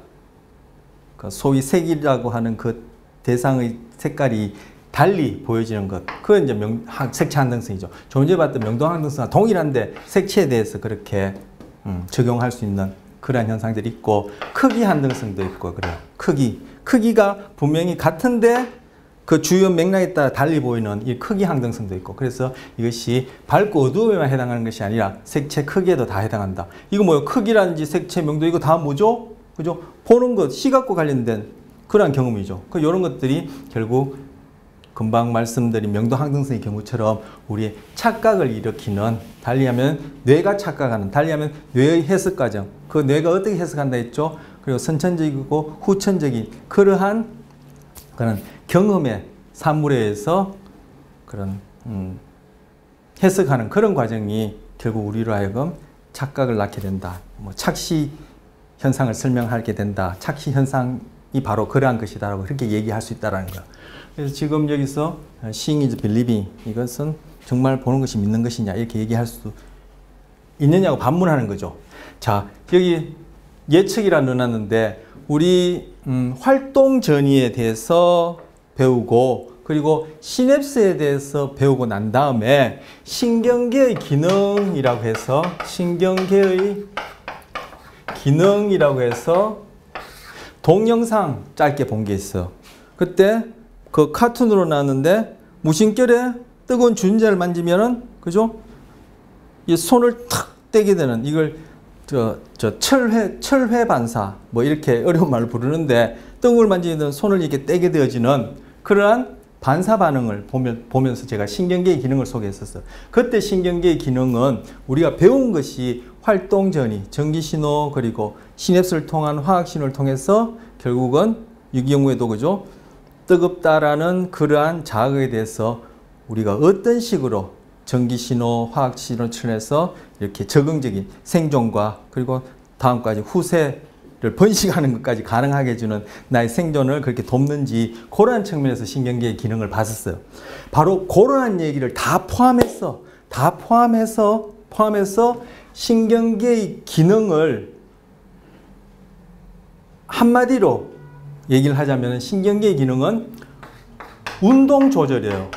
그 소위 색이라고 하는 그 대상의 색깔이 달리 보여지는 것, 그건 이제 색채 항등성이죠. 조금 전에 봤던 명도 항등성과 동일한데 색채에 대해서 그렇게 적용할 수 있는 그러한 현상들이 있고, 크기 항등성도 있고 그래요. 크기가 분명히 같은데 그 주요 맥락에 따라 달리 보이는 이 크기 항등성도 있고, 그래서 이것이 밝고 어두움에만 해당하는 것이 아니라 색채 크기에도 다 해당한다. 이거 뭐예요? 크기라든지 색채, 명도, 이거 다 뭐죠? 그죠? 보는 것, 시각과 관련된 그러한 경험이죠. 이런 것들이 결국 금방 말씀드린 명도 항등성의 경우처럼 우리의 착각을 일으키는, 달리하면 뇌가 착각하는, 달리하면 뇌의 해석 과정, 그 뇌가 어떻게 해석한다 했죠? 그리고 선천적이고 후천적인 그러한 그런 경험의 산물에 의해서 그런 해석하는 그런 과정이 결국 우리로 하여금 착각을 낳게 된다. 뭐 착시 현상을 설명하게 된다. 착시 현상이 바로 그러한 것이다라고 그렇게 얘기할 수 있다라는 거. 그래서 지금 여기서 seeing is believing, 이것은 정말 보는 것이 믿는 것이냐 이렇게 얘기할 수 있느냐고 반문하는 거죠. 자, 여기 예측이라 넣어놨는데 우리 활동 전이에 대해서 배우고, 그리고 시냅스에 대해서 배우고 난 다음에 신경계의 기능이라고 해서 동영상 짧게 본 게 있어. 그때 그 카툰으로 나왔는데 무심결에 뜨거운 주전자를 만지면은, 그죠? 이 손을 탁 떼게 되는, 이걸 철회 반사 뭐 이렇게 어려운 말을 부르는데, 뜨거운 걸 만지면 손을 이렇게 떼게 되어지는 그러한 반사 반응을 보면서 제가 신경계의 기능을 소개했었어요. 그때 신경계의 기능은 우리가 배운 것이 활동 전이 전기신호 그리고 시냅스를 통한 화학신호를 통해서 결국은 이 경우에도, 그죠? 뜨겁다라는 그러한 자극에 대해서 우리가 어떤 식으로 전기신호, 화학신호를 통해서 이렇게 적응적인 생존과 그리고 다음까지 후세를 번식하는 것까지 가능하게 해주는 나의 생존을 그렇게 돕는지, 그러한 측면에서 신경계의 기능을 봤었어요. 바로 그러한 얘기를 다 포함해서 신경계의 기능을 한마디로 얘기를 하자면 신경계의 기능은 운동 조절이에요.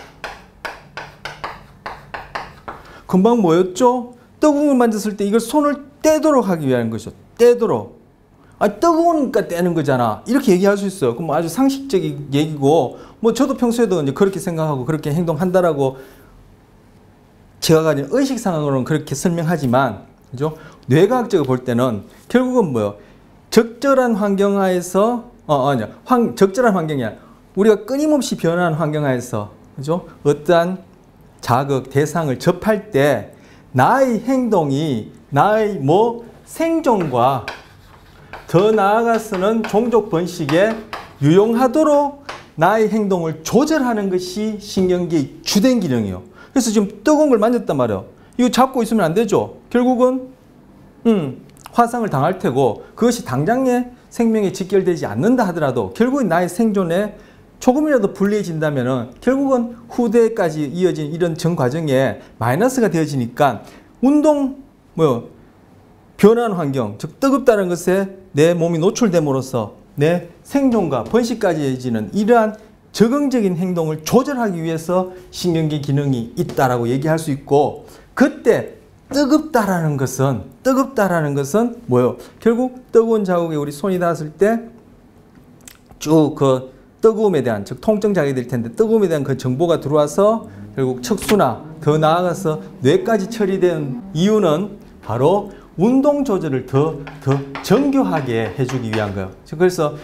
금방 뭐였죠? 뜨거운 걸 만졌을 때 이걸 손을 떼도록 하기 위한 것이죠. 떼도록. 뜨거우니까 떼는 거잖아. 이렇게 얘기할 수 있어요. 그럼 아주 상식적인 얘기고, 뭐 저도 평소에도 이제 그렇게 생각하고 그렇게 행동한다라고 제가 가진 의식상으로는 그렇게 설명하지만, 그죠? 뇌과학적으로 볼 때는 결국은 뭐요? 적절한 환경 하에서, 적절한 환경이 아니라 우리가 끊임없이 변하는 환경 하에서, 그죠? 어떠한 자극, 대상을 접할 때 나의 행동이 나의 생존과 더 나아가서는 종족 번식에 유용하도록 나의 행동을 조절하는 것이 신경계의 주된 기능이에요. 그래서 지금 뜨거운 걸 만졌단 말이에요. 이거 잡고 있으면 안 되죠. 결국은 화상을 당할 테고 그것이 당장의 생명에 직결되지 않는다 하더라도 결국은 나의 생존에 조금이라도 불리해진다면 결국은 후대까지 이어진 이런 전 과정에 마이너스가 되어지니까 변화한 환경, 즉 뜨겁다는 것에 내 몸이 노출됨으로써 내 생존과 번식까지 이어지는 이러한 적응적인 행동을 조절하기 위해서 신경계 기능이 있다라고 얘기할 수 있고, 그때 뜨겁다라는 것은 뭐예요? 결국 뜨거운 자국에 우리 손이 닿았을 때 쭉 그 뜨거움에 대한, 즉 통증 자극이 될 텐데 뜨거움에 대한 그 정보가 들어와서 결국 척수나 더 나아가서 뇌까지 처리된 이유는 바로 운동 조절을 더 정교하게 해주기 위한 거예요. 그래서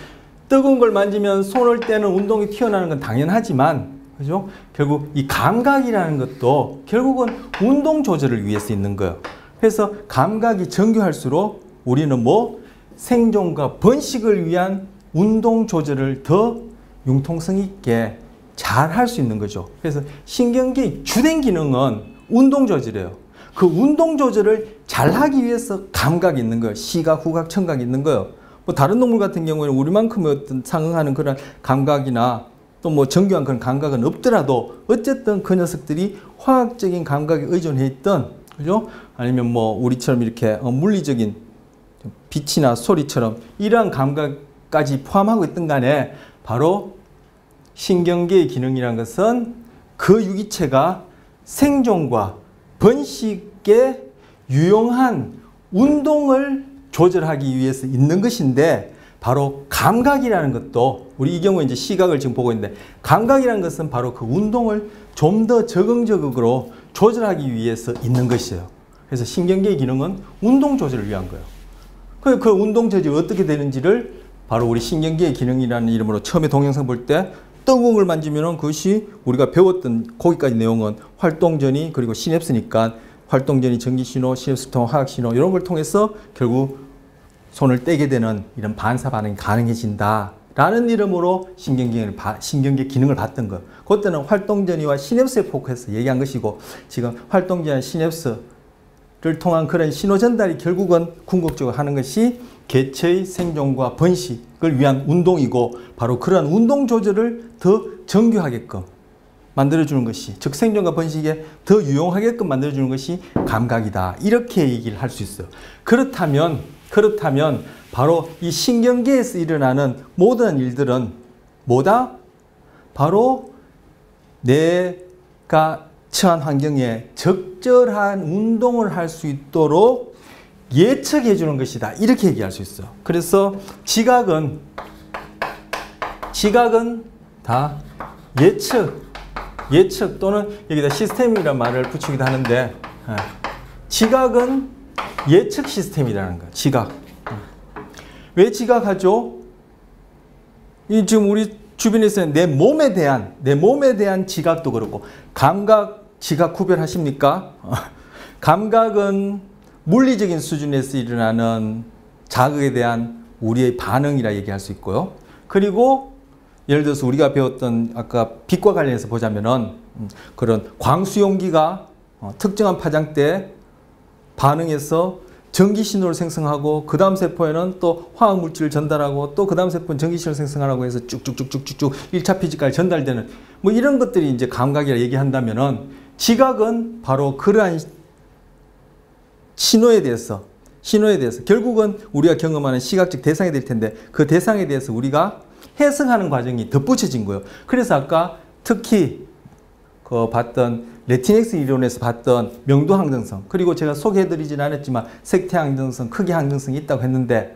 뜨거운 걸 만지면 손을 떼는 운동이 튀어나오는 건 당연하지만, 그죠? 결국 이 감각이라는 것도 결국은 운동 조절을 위해서 있는 거예요. 그래서 감각이 정교할수록 우리는 생존과 번식을 위한 운동 조절을 더 융통성 있게 잘 할 수 있는 거죠. 그래서 신경계의 주된 기능은 운동 조절이에요. 그 운동 조절을 잘 하기 위해서 감각이 있는 거예요. 시각, 후각, 청각이 있는 거예요. 다른 동물 같은 경우에는 우리만큼의 어떤 상응하는 그런 감각이나 또 정교한 그런 감각은 없더라도 어쨌든 그 녀석들이 화학적인 감각에 의존해 있던, 그죠? 아니면 우리처럼 이렇게 물리적인 빛이나 소리처럼 이러한 감각까지 포함하고 있던 간에 바로 신경계의 기능이라는 것은 그 유기체가 생존과 번식에 유용한 운동을 조절하기 위해서 있는 것인데, 바로 감각이라는 것도 우리 이 경우에 이제 시각을 지금 보고 있는데, 감각이라는 것은 바로 그 운동을 좀 더 적응적으로 조절하기 위해서 있는 것이에요. 그래서 신경계의 기능은 운동 조절을 위한 거예요. 그 운동 조절이 어떻게 되는지를 바로 우리 신경계의 기능이라는 이름으로 처음에 동영상 볼 때 뜨거운 걸 만지면 그것이 우리가 배웠던 거기까지 내용은 활동전이, 그리고 시냅스니까 활동전이 전기신호, 시냅스 통한 화학신호 이런 걸 통해서 결국 손을 떼게 되는 이런 반사 반응이 가능해진다라는 이름으로 신경계 기능을 봤던 거. 그때는 활동전이와 시냅스에 포커해서 얘기한 것이고, 지금 활동전이나 시냅스를 통한 그런 신호 전달이 결국은 궁극적으로 하는 것이 개체의 생존과 번식을 위한 운동이고, 바로 그러한 운동 조절을 더 정교하게끔 만들어주는 것이, 즉 생존과 번식에 더 유용하게끔 만들어주는 것이 감각이다. 이렇게 얘기를 할 수 있어요. 그렇다면 바로 이 신경계에서 일어나는 모든 일들은 뭐다? 바로 내가 처한 환경에 적절한 운동을 할 수 있도록 예측해 주는 것이다. 이렇게 얘기할 수 있어요. 그래서 지각은 다 예측 또는 여기다 시스템이라는 말을 붙이기도 하는데, 지각은 예측 시스템이라는 거예요. 지각. 왜 지각하죠? 지금 우리 주변에서는 내 몸에 대한 지각도 그렇고, 감각, 지각 구별하십니까? 감각은 물리적인 수준에서 일어나는 자극에 대한 우리의 반응이라 얘기할 수 있고요. 그리고 예를 들어서 우리가 배웠던 아까 빛과 관련해서 보자면은 그런 광수용기가 특정한 파장대에 반응해서 전기 신호를 생성하고, 그 다음 세포에는 또 화학 물질을 전달하고, 또 그 다음 세포는 전기 신호를 생성하라고 해서 쭉쭉쭉쭉쭉 1차 피지까지 전달되는 이런 것들이 이제 감각이라 얘기한다면은, 지각은 바로 그러한 신호에 대해서 결국은 우리가 경험하는 시각적 대상이 될 텐데, 그 대상에 대해서 우리가 해석하는 과정이 덧붙여진 거예요. 그래서 아까 특히 봤던 레티넥스 이론에서 봤던 명도 항등성, 그리고 제가 소개해드리진 않았지만 색태 항등성, 크기 항등성이 있다고 했는데,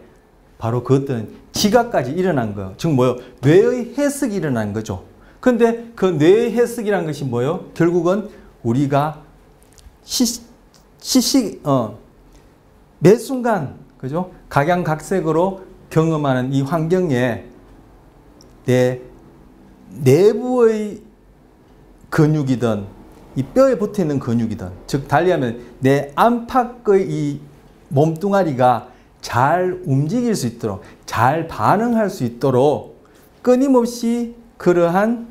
바로 그것들은 지각까지 일어난 거예요. 즉 뇌의 해석이 일어난 거죠. 그런데 그 뇌의 해석이라는 것이 뭐예요? 결국은 우리가 매 순간, 그죠? 각양각색으로 경험하는 이 환경에 내 내부의 근육이든 이 뼈에 붙어있는 근육이든, 즉 달리하면 내 안팎의 이 몸뚱아리가 잘 움직일 수 있도록, 잘 반응할 수 있도록 끊임없이 그러한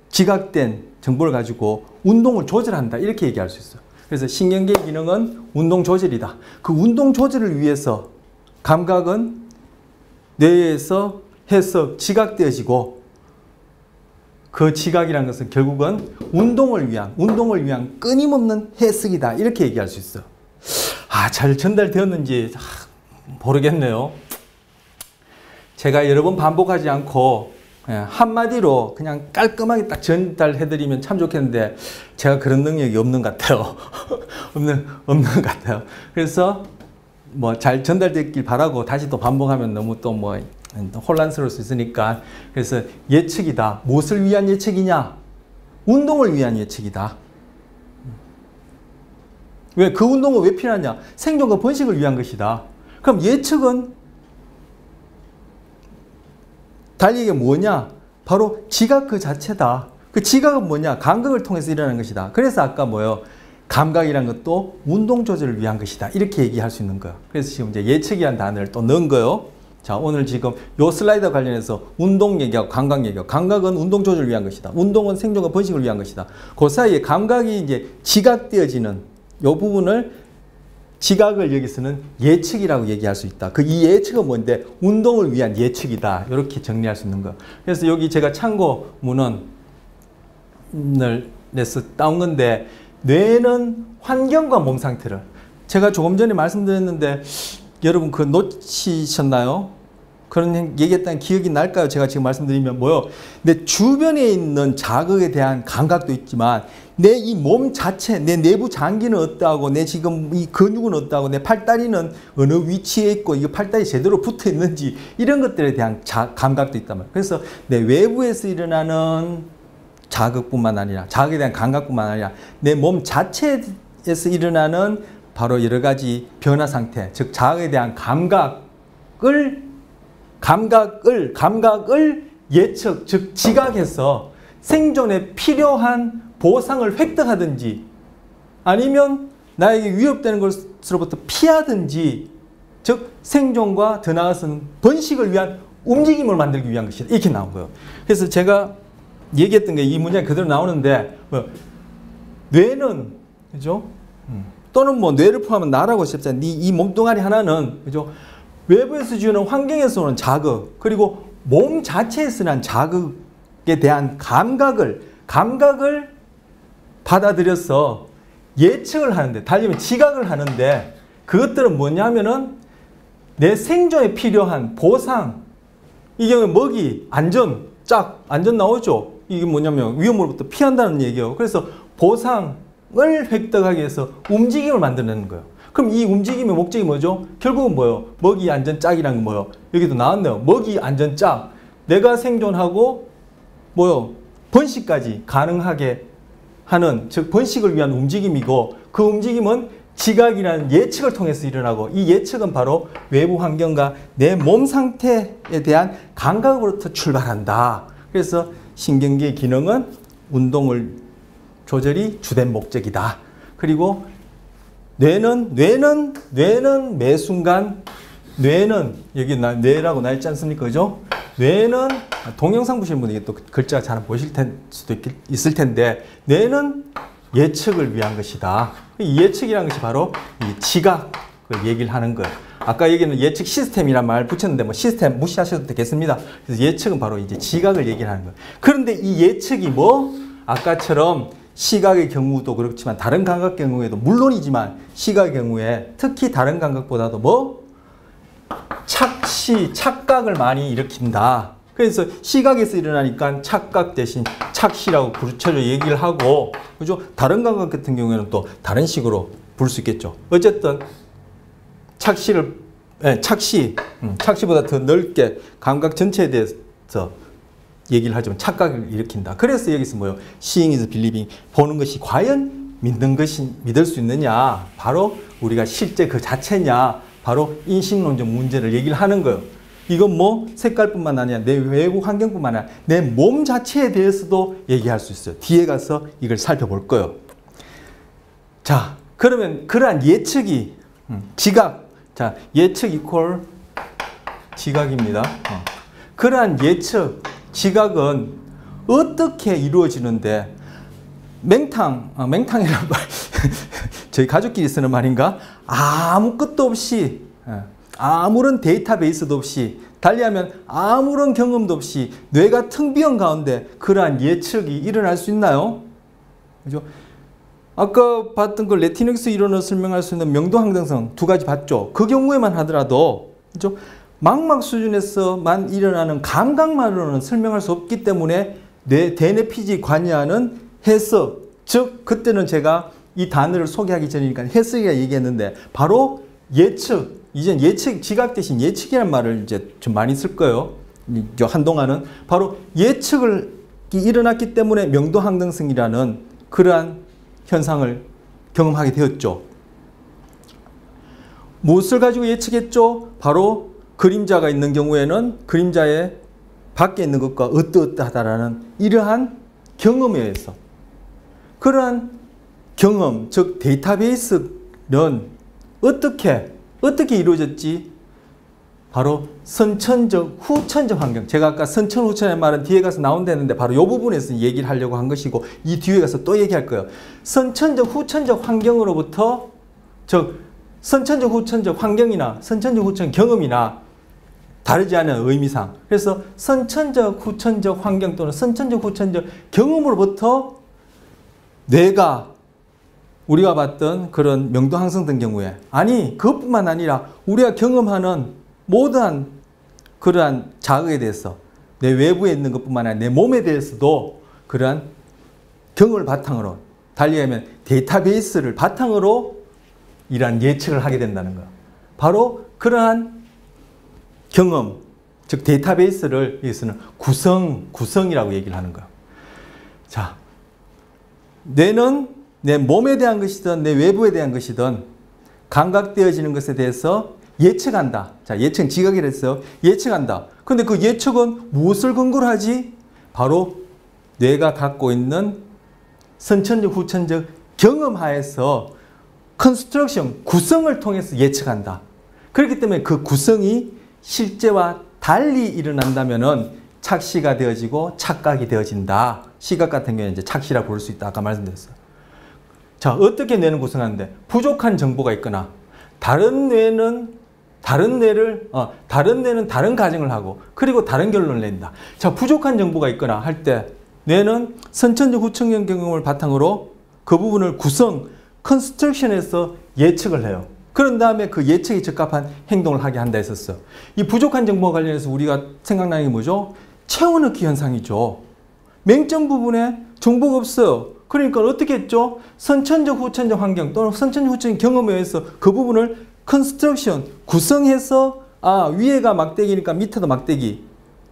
지각된 정보를 가지고 운동을 조절한다. 이렇게 얘기할 수 있어요. 그래서 신경계의 기능은 운동 조절이다. 그 운동 조절을 위해서 감각은 뇌에서 해석, 지각되어지고 그 지각이라는 것은 결국은 운동을 위한 끊임없는 해석이다. 이렇게 얘기할 수 있어. 잘 전달되었는지 모르겠네요. 제가 여러 번 반복하지 않고 한마디로 그냥 깔끔하게 딱 전달해드리면 참 좋겠는데 제가 그런 능력이 없는 것 같아요. 없는 것 같아요. 그래서 뭐 잘 전달됐길 바라고 다시 또 반복하면 너무 또 뭐 혼란스러울 수 있으니까 그래서 예측이다. 무엇을 위한 예측이냐? 운동을 위한 예측이다. 왜? 그 운동은 왜 필요하냐? 생존과 번식을 위한 것이다. 그럼 예측은 달리 이게 뭐냐? 바로 지각 그 자체다. 그 지각은 뭐냐? 감각을 통해서 일어나는 것이다. 그래서 아까 뭐요? 감각이란 것도 운동 조절을 위한 것이다. 이렇게 얘기할 수 있는 거예요. 그래서 지금 이제 예측이란 단어를 또 넣은 거예요. 자, 오늘 지금 요 슬라이드 관련해서 운동 얘기하고 감각 얘기하고, 감각은 운동 조절을 위한 것이다. 운동은 생존과 번식을 위한 것이다. 그 사이에 감각이 이제 지각되어지는 요 부분을 지각을 여기서는 예측이라고 얘기할 수 있다. 그 이 예측은 뭔데? 운동을 위한 예측이다. 이렇게 정리할 수 있는 거. 그래서 여기 제가 참고문헌을 내서 따온 건데, 뇌는 환경과 몸 상태를, 제가 조금 전에 말씀드렸는데 여러분 그 놓치셨나요? 그런 얘기했다는 기억이 날까요? 제가 지금 말씀드리면 뭐요? 내 주변에 있는 자극에 대한 감각도 있지만 내 이 몸 자체, 내 내부 장기는 어떠하고, 내 지금 이 근육은 어떠하고, 내 팔다리는 어느 위치에 있고, 이거 팔다리 제대로 붙어 있는지, 이런 것들에 대한 감각도 있단 말이에요. 그래서 내 외부에서 일어나는 자극뿐만 아니라, 자극에 대한 감각뿐만 아니라 내 몸 자체에서 일어나는 바로 여러 가지 변화 상태, 즉 자극에 대한 감각을 예측, 즉 지각해서 생존에 필요한 보상을 획득하든지 아니면 나에게 위협되는 것으로부터 피하든지, 즉 생존과 더 나아가서는 번식을 위한 움직임을 만들기 위한 것이다. 이렇게 나온 거예요. 그래서 제가 얘기했던 게 이 문장이 그대로 나오는데, 뇌는, 그죠? 또는 뭐 뇌를 포함한 나라고 싶잖아요. 이 몸뚱아리 하나는, 그죠? 외부에서 주는 환경에서 오는 자극, 그리고 몸 자체에서 난 자극에 대한 감각을 받아들여서 예측을 하는데, 달리면 지각을 하는데, 그것들은 뭐냐면은 내 생존에 필요한 보상, 이 경우에 먹이, 안전 나오죠? 이게 뭐냐면 위험으로부터 피한다는 얘기예요. 그래서 보상을 획득하기 위해서 움직임을 만들어내는 거예요. 그럼 이 움직임의 목적이 뭐죠? 결국은 뭐예요? 먹이, 안전, 짝이라는 게 뭐예요? 여기도 나왔네요. 먹이, 안전, 짝. 내가 생존하고 뭐예요? 번식까지 가능하게 하는, 즉 번식을 위한 움직임이고, 그 움직임은 지각이라는 예측을 통해서 일어나고, 이 예측은 바로 외부 환경과 내 몸 상태에 대한 감각으로부터 출발한다. 그래서 신경계의 기능은 운동을 조절이 주된 목적이다. 그리고 뇌는 매 순간, 뇌는 여기 뇌라고 나 있지 않습니까? 그죠? 뇌는 동영상 보시는 분이 또 글자가 잘 안 보실 수도 있을 텐데, 뇌는 예측을 위한 것이다. 이 예측이라는 것이 바로 이 지각을 얘기를 하는 거예요. 아까 여기는 예측 시스템이란 말 붙였는데 뭐 시스템 무시하셔도 되겠습니다. 그래서 예측은 바로 이제 지각을 얘기를 하는 거예요. 그런데 이 예측이 뭐 아까처럼 시각의 경우도 그렇지만 다른 감각 경우에도 물론이지만, 시각의 경우에 특히 다른 감각보다도 뭐 착각을 많이 일으킨다. 그래서 시각에서 일어나니까 착각 대신 착시라고 붙여서 얘기를 하고, 그죠? 다른 감각 같은 경우에는 또 다른 식으로 부를 수 있겠죠. 어쨌든 착시보다 더 넓게 감각 전체에 대해서 얘기를 하지만 착각을 일으킨다. 그래서 여기서 뭐요? Seeing is believing. 보는 것이 과연 믿을 수 있느냐? 바로 우리가 실제 그 자체냐? 바로 인식론적 문제를 얘기를 하는 거예요. 이건 뭐 색깔뿐만 아니라 내 외부 환경뿐만 아니라 내 몸 자체에 대해서도 얘기할 수 있어요. 뒤에 가서 이걸 살펴볼 거예요. 자, 그러면 그러한 예측이 지각. 자, 예측 이퀄 지각입니다. 그러한 예측, 지각은 어떻게 이루어지는데 맹탕이란 말 저희 가족끼리 쓰는 말인가? 아무 끝도 없이 아무런 데이터베이스도 없이 달리하면 아무런 경험도 없이 뇌가 텅 비은 가운데 그러한 예측이 일어날 수 있나요? 그죠? 아까 봤던 그 레티닉스 이론을 설명할 수 있는 명도항등성 두 가지 봤죠? 그 경우에만 하더라도 그죠? 망막 수준에서만 일어나는 감각만으로는 설명할 수 없기 때문에 대뇌피지 관여하는 해석, 즉 그때는 제가 이 단어를 소개하기 전이니까 해석이라 얘기했는데 바로 예측, 이젠 예측, 지각 대신 예측이라는 말을 이제 좀 많이 쓸 거예요. 한동안은 바로 예측이 일어났기 때문에 명도항등성이라는 그러한 현상을 경험하게 되었죠. 무엇을 가지고 예측했죠? 바로 그림자가 있는 경우에는 그림자의 밖에 있는 것과 어떠어떠하다라는 이러한 경험에 의해서 그러한 경험, 즉 데이터베이스는 어떻게 이루어졌지? 바로 선천적, 후천적 환경. 제가 아까 선천, 후천의 말은 뒤에 가서 나온다는데 바로 이 부분에서 얘기를 하려고 한 것이고 이 뒤에 가서 또 얘기할 거예요. 선천적, 후천적 환경으로부터 즉 선천적, 후천적 환경이나 선천적, 후천적 경험이나 다르지 않은 의미상. 그래서 선천적, 후천적 환경 또는 선천적, 후천적 경험으로부터 뇌가 우리가 봤던 그런 명도항성 등 경우에 아니 그것뿐만 아니라 우리가 경험하는 모든 그러한 자극에 대해서 내 외부에 있는 것뿐만 아니라 내 몸에 대해서도 그러한 경험을 바탕으로 달리하면 데이터베이스를 바탕으로 이러한 예측을 하게 된다는 거. 바로 그러한 경험, 즉 데이터베이스를 여기서는 구성이라고 얘기를 하는 거예요. 자, 뇌는 내 몸에 대한 것이든 내 외부에 대한 것이든 감각되어지는 것에 대해서 예측한다. 자, 예측은 지각이라 했어요. 예측한다. 근데 그 예측은 무엇을 근거로 하지? 바로 뇌가 갖고 있는 선천적, 후천적 경험하에서 컨스트럭션, 구성을 통해서 예측한다. 그렇기 때문에 그 구성이 실제와 달리 일어난다면은 착시가 되어지고 착각이 되어진다. 시각 같은 경우에 이제 착시라 부를 수 있다. 아까 말씀드렸어요. 자, 어떻게 뇌는 구성하는데? 부족한 정보가 있거나 다른 뇌는 다른 가정을 하고 그리고 다른 결론을 낸다. 자, 부족한 정보가 있거나 할 때 뇌는 선천적 후천적 경험을 바탕으로 그 부분을 컨스트럭션에서 예측을 해요. 그런 다음에 그 예측에 적합한 행동을 하게 한다 했었어요. 이 부족한 정보와 관련해서 우리가 생각나는 게 뭐죠? 채워넣기 현상이죠. 맹점 부분에 정보가 없어요. 그러니까 어떻게 했죠? 선천적, 후천적 환경 또는 선천적, 후천적 경험에 의해서 그 부분을 컨스트럭션, 구성해서 위에가 막대기니까 밑에도 막대기.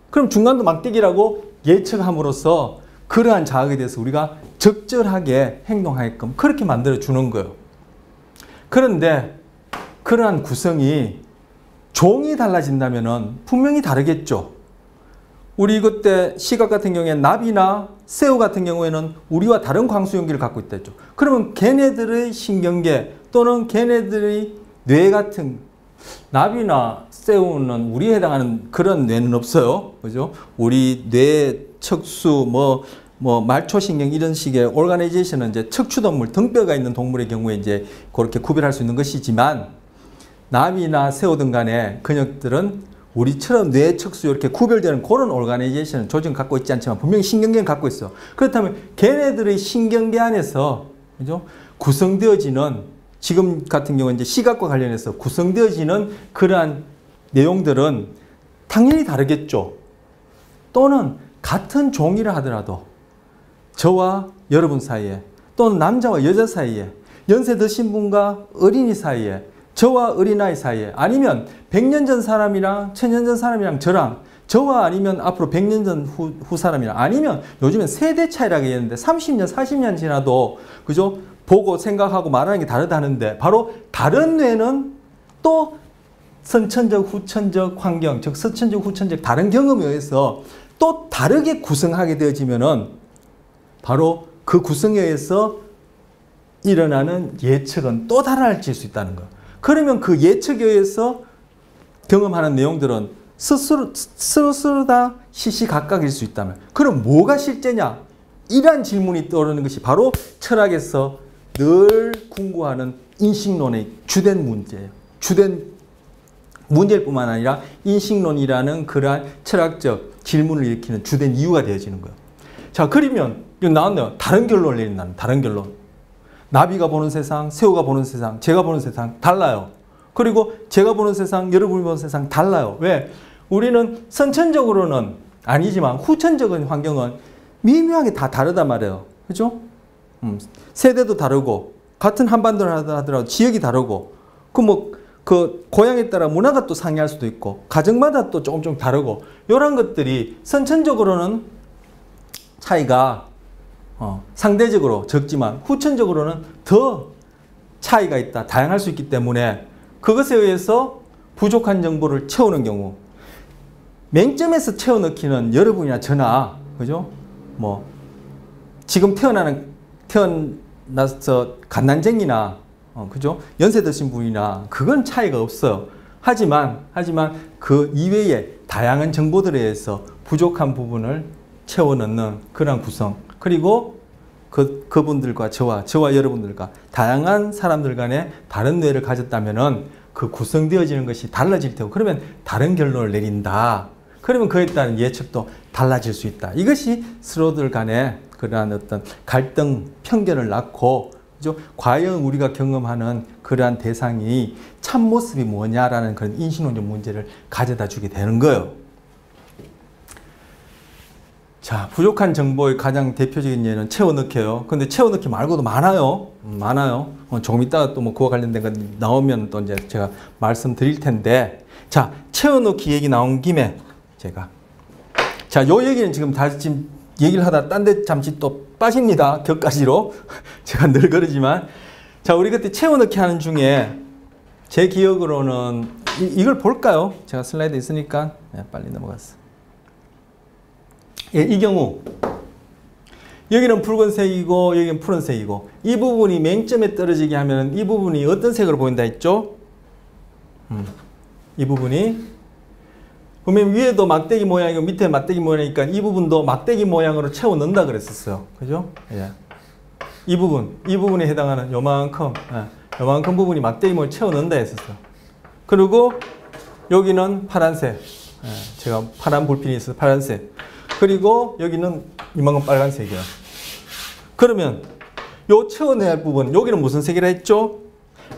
그럼 중간도 막대기라고 예측함으로써 그러한 자극에 대해서 우리가 적절하게 행동하게끔 그렇게 만들어주는 거예요. 그런데 그러한 구성이 종이 달라진다면 분명히 다르겠죠. 우리 그때 시각 같은 경우에 나비나 새우 같은 경우에는 우리와 다른 광수용기를 갖고 있다 했죠. 그러면 걔네들의 신경계 또는 걔네들의 뇌 같은 나비나 새우는 우리에 해당하는 그런 뇌는 없어요. 그죠? 우리 뇌, 척수, 말초신경 이런 식의 오르가나이제이션은 이제 척추동물, 등뼈가 있는 동물의 경우에 이제 그렇게 구별할 수 있는 것이지만 나비나 새우 등 간의 근육들은 우리처럼 뇌, 척수 이렇게 구별되는 그런 오르가나이제이션 조직을 갖고 있지 않지만 분명히 신경계는 갖고 있어. 그렇다면 걔네들의 신경계 안에서 그죠? 구성되어지는 지금 같은 경우는 이제 시각과 관련해서 구성되어지는 그러한 내용들은 당연히 다르겠죠. 또는 같은 종이라 하더라도 저와 여러분 사이에 또는 남자와 여자 사이에 연세 드신 분과 어린이 사이에 저와 어린아이 사이에 아니면 100년 전 사람이랑 1000년 전 사람이랑 저와 아니면 앞으로 100년 전 후 사람이랑 아니면 요즘엔 세대 차이라고 얘기하는데 30년 40년 지나도 그죠? 보고 생각하고 말하는 게 다르다는데 바로 다른 뇌는 또 선천적 후천적 환경 즉 선천적 후천적 다른 경험에 의해서 또 다르게 구성하게 되어지면은 바로 그 구성에 의해서 일어나는 예측은 또 달라질 수 있다는 거. 그러면 그 예측에 의해서 경험하는 내용들은 스스로 다 시시각각일 수 있다면, 그럼 뭐가 실제냐? 이러한 질문이 떠오르는 것이 바로 철학에서 늘 궁구하는 인식론의 주된 문제예요. 주된 문제일 뿐만 아니라 인식론이라는 그러한 철학적 질문을 일으키는 주된 이유가 되어지는 거예요. 자, 그러면 이거 나왔네요. 다른 결론을 내린다는, 다른 결론. 나비가 보는 세상, 새우가 보는 세상, 제가 보는 세상 달라요. 그리고 제가 보는 세상, 여러분이 보는 세상 달라요. 왜? 우리는 선천적으로는 아니지만 후천적인 환경은 미묘하게 다 다르단 말이에요. 그죠? 세대도 다르고, 같은 한반도를 하더라도 지역이 다르고, 그 고향에 따라 문화가 또 상이할 수도 있고, 가정마다 또 조금 다르고, 이런 것들이 선천적으로는 차이가 상대적으로 적지만 후천적으로는 더 차이가 있다, 다양할 수 있기 때문에 그것에 의해서 부족한 정보를 채우는 경우, 맹점에서 채워넣기는 여러분이나 저나, 그죠? 지금 태어나서 갓난쟁이나, 그죠? 연세 드신 분이나, 그건 차이가 없어요. 하지만 그 이외에 다양한 정보들에 의해서 부족한 부분을 채워넣는 그런 구성, 그리고 그분들과 저와 여러분들과 다양한 사람들 간에 다른 뇌를 가졌다면은 그 구성되어지는 것이 달라질 테고, 그러면 다른 결론을 내린다. 그러면 그에 따른 예측도 달라질 수 있다. 이것이 서로들 간에 그러한 어떤 갈등, 편견을 낳고, 그죠? 과연 우리가 경험하는 그러한 대상이 참모습이 뭐냐라는 그런 인식론적 문제를 가져다 주게 되는 거예요. 자, 부족한 정보의 가장 대표적인 예는 채워넣기예요. 근데 채워넣기 말고도 많아요. 많아요. 조금 이따가 또 그와 관련된 거 나오면 또 이제 제가 말씀드릴 텐데, 자, 채워넣기 얘기 나온 김에 자, 요 얘기는 지금 얘기를 하다 딴 데 잠시 또 빠집니다. 격가지로. 제가 늘 그러지만, 자, 우리 그때 채워넣기 하는 중에 제 기억으로는 이걸 볼까요? 제가 슬라이드 있으니까 빨리 넘어갔어. 예, 이 경우 여기는 붉은색이고 여기는 푸른색이고, 이 부분이 맹점에 떨어지게 하면 이 부분이 어떤 색으로 보인다 했죠? 이 부분이 보면 위에도 막대기 모양이고 밑에 막대기 모양이니까 이 부분도 막대기 모양으로 채워 넣는다 그랬었어요. 그죠? 예. 이 부분에 해당하는 요만큼 부분이 막대기 모양을 채워 넣는다 했었어요. 그리고 여기는 파란색. 예, 제가 파란 볼펜이 있어서 파란색. 그리고 여기는 이만큼 빨간색이에요. 그러면 요 채워내야 할 부분, 여기는 무슨 색이라 했죠?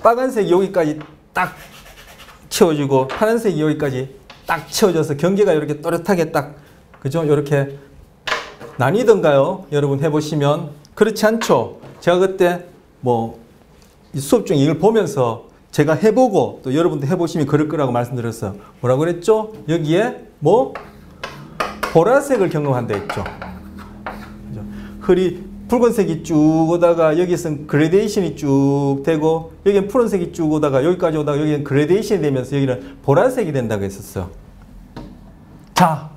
빨간색이 여기까지 딱 채워지고 파란색이 여기까지 딱 채워져서 경계가 이렇게 또렷하게 딱, 그죠? 이렇게 나뉘던가요? 여러분 해보시면. 그렇지 않죠? 제가 그때 이 수업 중에 이걸 보면서 제가 해보고 또 여러분도 해보시면 그럴 거라고 말씀드렸어요. 뭐라고 그랬죠? 여기에 보라색을 경험한다 했죠. 그죠? 붉은색이 쭉 오다가 여기서는 그레데이션이 쭉 되고, 여기는 푸른색이 쭉 오다가 여기까지 오다가 여기는 그레데이션이 되면서 여기는 보라색이 된다고 했었어요. 자,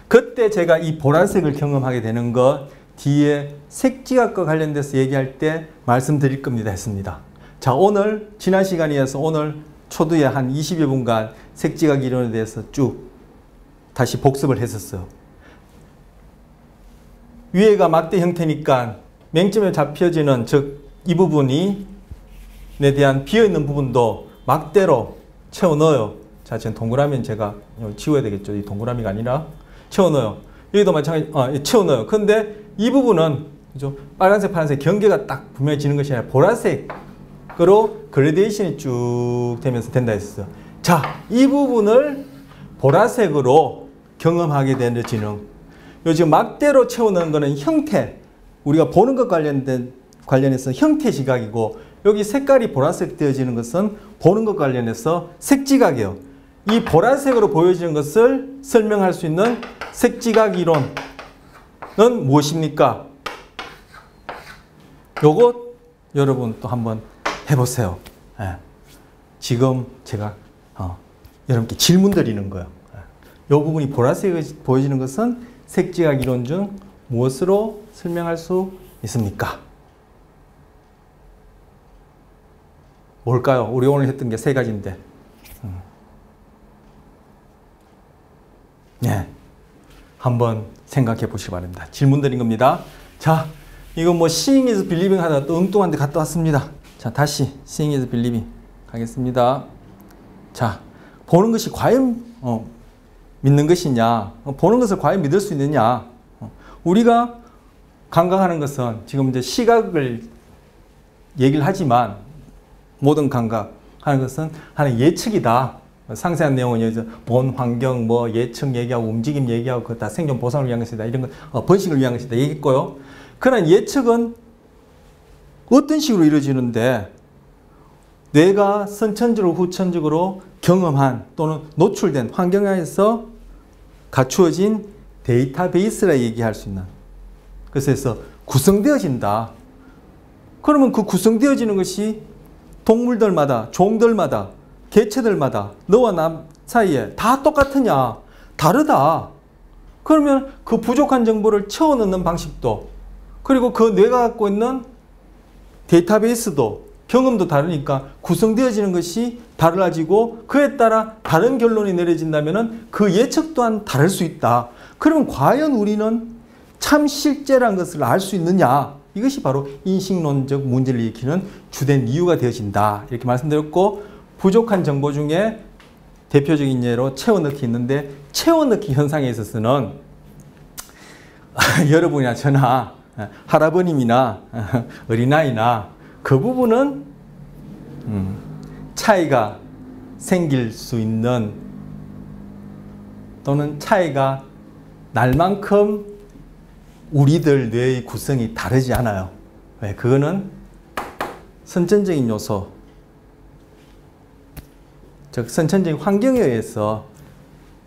그때 제가 이 보라색을 경험하게 되는 것 뒤에 색지각과 관련돼서 얘기할 때 말씀드릴 겁니다 했습니다. 자, 오늘 지난 시간이어서 오늘 초두에 한 20여 분간 색지각 이론에 대해서 쭉 다시 복습을 했었어요. 위에가 막대 형태니까 맹점에 잡혀지는, 즉 이 부분에 대한 비어있는 부분도 막대로 채워 넣어요. 자, 지금 동그라미는 제가 지워야 되겠죠. 이 동그라미가 아니라 채워 넣어요. 여기도 마찬가지, 채워 넣어요. 근데 이 부분은, 그죠? 빨간색, 파란색 경계가 딱 분명히 지는 것이 아니라 보라색으로 그레데이션이 쭉 되면서 된다 했어요. 자, 이 부분을 보라색으로 경험하게 되는 지능. 요 지금 막대로 채워넣은 거는 형태, 우리가 보는 것 관련해서 형태 지각이고, 여기 색깔이 보라색 되어지는 것은 보는 것 관련해서 색지각이에요. 이 보라색으로 보여지는 것을 설명할 수 있는 색지각 이론은 무엇입니까? 요것 여러분 또 한번 해보세요. 예. 지금 제가 여러분께 질문 드리는 거예요. 이 부분이 보라색이 보여지는 것은 색지각 이론 중 무엇으로 설명할 수 있습니까? 뭘까요? 우리 오늘 했던 게 세 가지인데. 네. 한번 생각해 보시기 바랍니다. 질문 드린 겁니다. 자, 이거 뭐 seeing is believing 하다가 또 엉뚱한 데 갔다 왔습니다. 자, 다시 seeing is believing 가겠습니다. 자, 보는 것이 과연 믿는 것이냐, 보는 것을 과연 믿을 수 있느냐. 우리가 감각하는 것은 지금 이제 시각을 얘기를 하지만 모든 감각하는 것은 하나의 예측이다. 상세한 내용은 여기서 본 환경, 뭐 예측 얘기하고 움직임 얘기하고 그거 다 생존 보상을 위한 것이다. 이런 거 번식을 위한 것이다. 얘기했고요. 그러나 예측은 어떤 식으로 이루어지는데 뇌가 선천적으로 후천적으로 경험한 또는 노출된 환경에서 갖추어진 데이터베이스라 얘기할 수 있는, 그래서 구성되어진다. 그러면 그 구성되어지는 것이 동물들마다, 종들마다, 개체들마다 너와 나 사이에 다 똑같으냐? 다르다. 그러면 그 부족한 정보를 채워 넣는 방식도, 그리고 그 뇌가 갖고 있는 데이터베이스도, 경험도 다르니까 구성되어지는 것이 달라지고 그에 따라 다른 결론이 내려진다면 그 예측 또한 다를 수 있다. 그러면 과연 우리는 참 실제란 것을 알 수 있느냐? 이것이 바로 인식론적 문제를 일으키는 주된 이유가 되어진다. 이렇게 말씀드렸고, 부족한 정보 중에 대표적인 예로 채워넣기 있는데, 채워넣기 현상에 있어서는 여러분이나 저나 할아버님이나 어린아이나 그 부분은 차이가 생길 수 있는, 또는 차이가 날 만큼 우리들 뇌의 구성이 다르지 않아요. 왜? 그거는 선천적인 요소, 즉 선천적인 환경에 의해서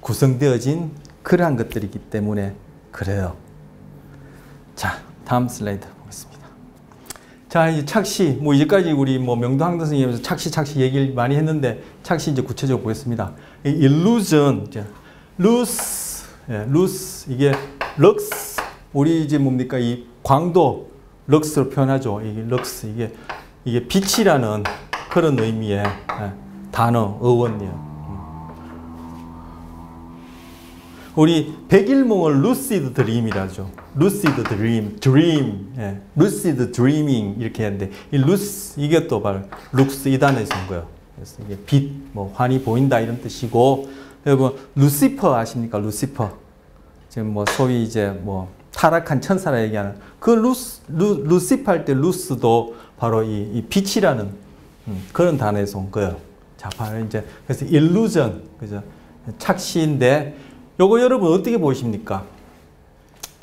구성되어진 그러한 것들이기 때문에 그래요. 자, 다음 슬라이드 보겠습니다. 자, 이제 착시, 뭐 이제까지 우리 뭐 명도항 선생님에서 착시 얘기를 많이 했는데, 착시 이제 구체적으로 보겠습니다. 이 illusion, lose, 이게 럭스, 우리 이제 뭡니까? 이 광도, 럭스로 표현하죠. 이게 럭스, 이게 빛이라는 그런 의미의 단어, 어원이에요. 우리 백일몽을 lucid dream이라죠. lucid dream, lucid dreaming 이렇게 하는데, 이 lux, 이게 또 바로 lux 이 단어에서 온 거예요. 그래서 이게 빛, 뭐 환히 보인다 이런 뜻이고, 여러분 루시퍼 아십니까? 루시퍼. 지금 뭐 소위 이제 뭐 타락한 천사라 얘기하는 그 루시퍼 할 때 루스도 바로 이 빛이라는 그런 단어에서 온 거예요. 자, 바로 이제 그래서 illusion, 그죠? 착시인데, 요거 여러분 어떻게 보십니까?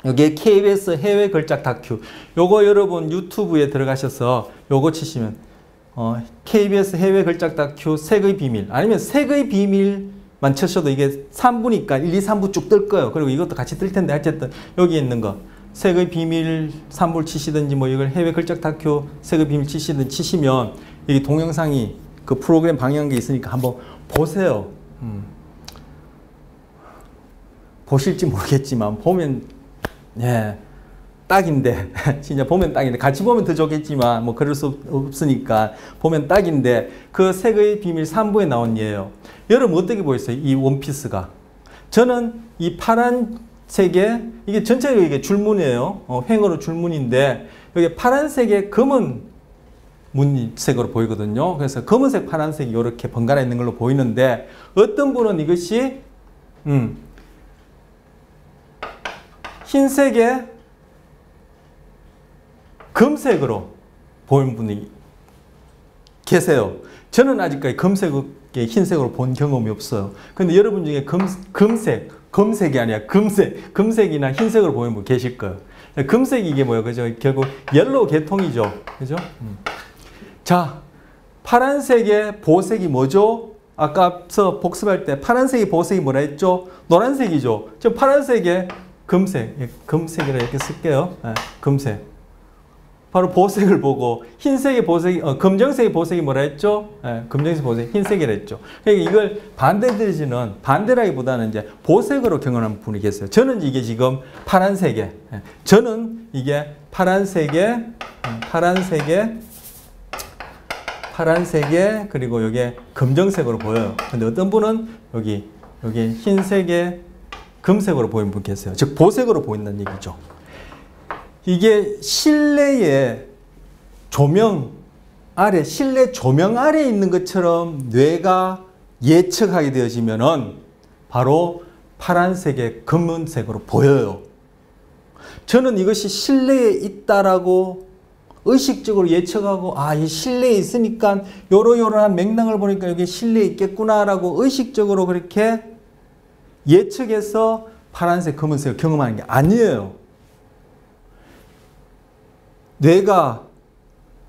여기에 KBS 해외 걸작 다큐, 요거 여러분 유튜브에 들어가셔서 요거 치시면 KBS 해외 걸작 다큐 색의 비밀, 아니면 색의 비밀만 쳐셔도 이게 3부니까 1, 2, 3부 쭉 뜰 거예요. 그리고 이것도 같이 뜰 텐데, 어쨌든 여기 있는 거 색의 비밀 3부를 치시든지, 뭐 이걸 해외 걸작 다큐 색의 비밀 치시든 치시면 여기 동영상이 그 프로그램 방영한 게 있으니까 한번 보세요. 보실지 모르겠지만 보면 딱인데 진짜 보면 딱인데, 같이 보면 더 좋겠지만 뭐 그럴 수 없으니까 보면 딱인데, 그 색의 비밀 3부에 나온 예예요. 여러분 어떻게 보였어요? 이 원피스가, 저는 이 파란색에, 이게 전체가 이게 줄무늬예요. 횡으로 줄무늬인데 여기 파란색에 검은 무늬색으로 보이거든요. 그래서 검은색, 파란색이 이렇게 번갈아 있는 걸로 보이는데, 어떤 분은 이것이 흰색에 금색으로 보이는 분이 계세요. 저는 아직까지 금색에 흰색으로 본 경험이 없어요. 근데 여러분 중에 검색이 아니라 금색이나 흰색으로 보이는 분 계실 거예요. 금색이 이게 뭐예요? 그죠? 결국 옐로우 계통이죠. 그죠? 자, 파란색의 보색이 뭐죠? 아까서 복습할 때 파란색의 보색이 뭐라 했죠? 노란색이죠. 저 파란색의 금색이라 이렇게 쓸게요. 금색. 바로 보색을 보고, 흰색의 보색이, 검정색의 보색이 뭐라 했죠? 검정색 보색, 흰색이라 했죠. 그러니까 이걸 반대라기보다는 이제 보색으로 경험한 분이 계세요. 저는 이게 지금 파란색에, 파란색에 그리고 이게 검정색으로 보여요. 근데 어떤 분은 여기 흰색에 금색으로 보이는 분 계세요. 즉 보색으로 보인다는 얘기죠. 이게 실내에 조명 아래, 실내 조명 아래에 있는 것처럼 뇌가 예측하게 되어지면은 바로 파란색의 검은색으로 보여요. 저는 이것이 실내에 있다라고 의식적으로 예측하고, 아, 이 실내에 있으니까 요러요러한 맥락을 보니까 여기 실내에 있겠구나라고 의식적으로 그렇게 예측해서 파란색, 검은색을 경험하는 게 아니에요. 뇌가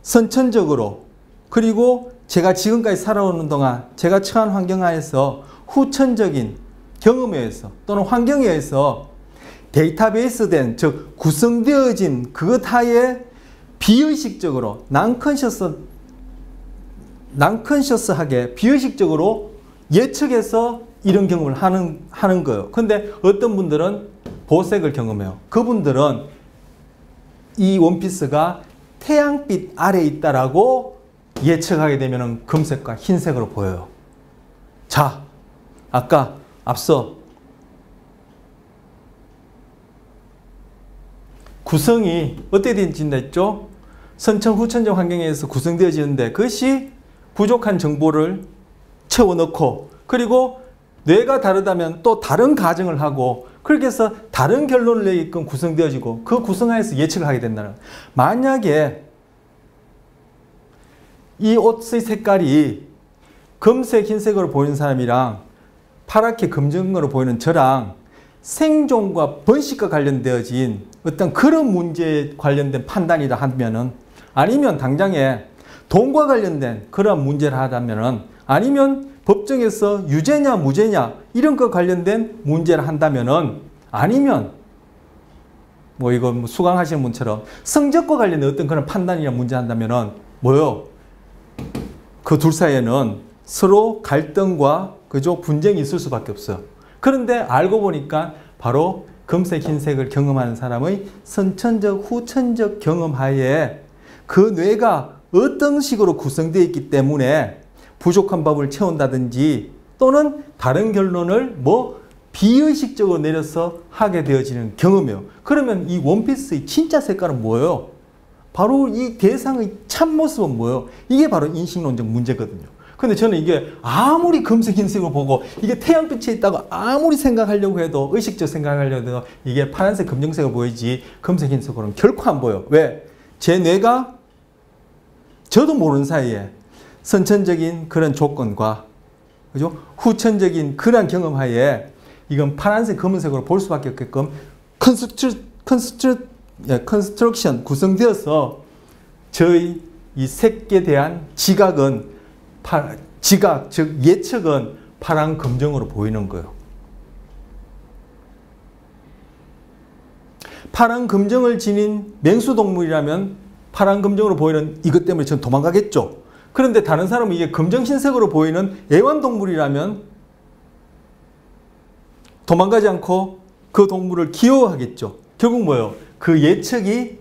선천적으로, 그리고 제가 지금까지 살아오는 동안 제가 처한 환경 하에서 후천적인 경험에 의해서 또는 환경에 의해서 데이터베이스된, 즉 구성되어진 그것 하에 비의식적으로 난컨셔스하게 비의식적으로 예측해서 이런 경험을 하는 거예요. 근데 어떤 분들은 보색을 경험해요. 그분들은 이 원피스가 태양빛 아래에 있다라고 예측하게 되면 금색과 흰색으로 보여요. 자, 아까 앞서 구성이 어떻게 되어진다 했죠? 선천 후천적 환경에 의해서 구성되어지는데 그것이 부족한 정보를 채워넣고, 그리고 뇌가 다르다면 또 다른 가정을 하고, 그렇게 해서 다른 결론을 내게끔 구성되어지고, 그 구성하에서 예측을 하게 된다는. 만약에 이 옷의 색깔이 검색, 흰색으로 보이는 사람이랑 파랗게 검정으로 보이는 저랑 생존과 번식과 관련되어진 어떤 그런 문제에 관련된 판단이라 하면은, 아니면 당장에 돈과 관련된 그런 문제를 하다면은, 아니면 법정에서 유죄냐 무죄냐 이런 거 관련된 문제를 한다면은, 아니면 뭐 이거 뭐 수강하시는 분처럼 성적과 관련된 어떤 그런 판단이나 문제 한다면은 뭐요? 그 둘 사이에는 서로 갈등과 그죠? 분쟁이 있을 수밖에 없어요. 그런데 알고 보니까 바로 금색, 흰색을 경험하는 사람의 선천적, 후천적 경험하에 그 뇌가 어떤 식으로 구성되어 있기 때문에 부족한 부분을 채운다든지 또는 다른 결론을 뭐 비의식적으로 내려서 하게 되어지는 경험이에요. 그러면 이 원피스의 진짜 색깔은 뭐예요? 바로 이 대상의 참모습은 뭐예요? 이게 바로 인식론적 문제거든요. 근데 저는 이게 아무리 금색, 흰색으로 보고 이게 태양빛에 있다고 아무리 생각하려고 해도, 의식적 생각하려고 해도 이게 파란색, 검정색으로 보이지 금색, 흰색으로는 결코 안 보여요. 왜? 제 뇌가 저도 모르는 사이에 선천적인 그런 조건과 그죠? 후천적인 그런 경험하에 이건 파란색, 검은색으로 볼 수밖에 없게끔 컨스트럭션 구성되어서 저의 이 색에 대한 지각, 즉 예측은 파란, 검정으로 보이는 거예요. 파란, 검정을 지닌 맹수동물이라면 파란, 검정으로 보이는 이것 때문에 전 도망가겠죠. 그런데 다른 사람은 이게 검정, 흰색으로 보이는 애완동물이라면 도망가지 않고 그 동물을 귀여워하겠죠. 결국 뭐예요? 그 예측이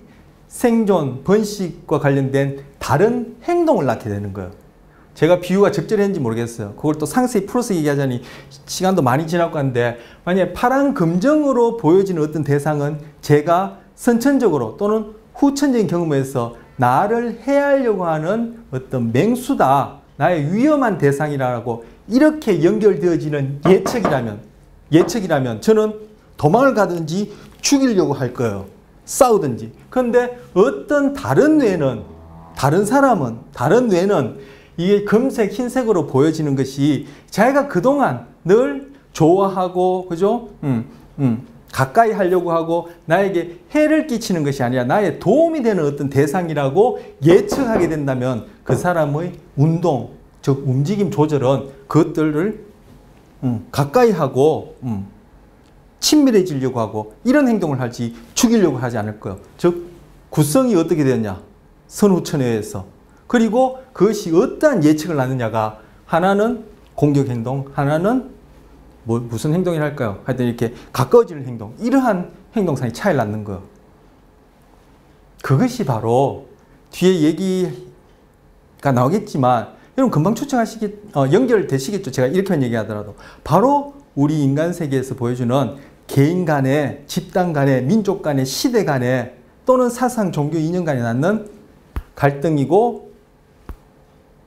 생존, 번식과 관련된 다른 행동을 낳게 되는 거예요. 제가 비유가 적절했는지 모르겠어요. 그걸 또 상세히 풀어서 얘기하자니 시간도 많이 지나고 한데, 만약에 파란, 검정으로 보여지는 어떤 대상은 제가 선천적으로 또는 후천적인 경험에서 나를 해하려고 하는 어떤 맹수다, 나의 위험한 대상이라고 이렇게 연결되어지는 예측이라면 저는 도망을 가든지 죽이려고 할 거예요. 싸우든지. 그런데 어떤 다른 뇌는, 다른 뇌는 이게 금색, 흰색으로 보여지는 것이 자기가 그동안 늘 좋아하고, 그죠? 가까이 하려고 하고 나에게 해를 끼치는 것이 아니라 나의 도움이 되는 어떤 대상이라고 예측하게 된다면 그 사람의 운동, 즉 움직임 조절은 그것들을 가까이 하고 친밀해지려고 하고 이런 행동을 하지 죽이려고 하지 않을 거예요. 즉 구성이 어떻게 되었냐? 선후천에 의해서. 그리고 그것이 어떠한 예측을 낳느냐가, 하나는 공격 행동, 하나는 무슨 행동이라 할까요? 하여튼 이렇게 가까워지는 행동, 이러한 행동상의 차이를 낳는 거예요. 그것이 바로 뒤에 나오겠지만 여러분 금방 연결되시겠죠. 제가 이렇게만 얘기하더라도 바로 우리 인간 세계에서 보여주는 개인 간의, 집단 간의, 민족 간의, 시대 간의 또는 사상, 종교, 이념 간에 낳는 갈등이고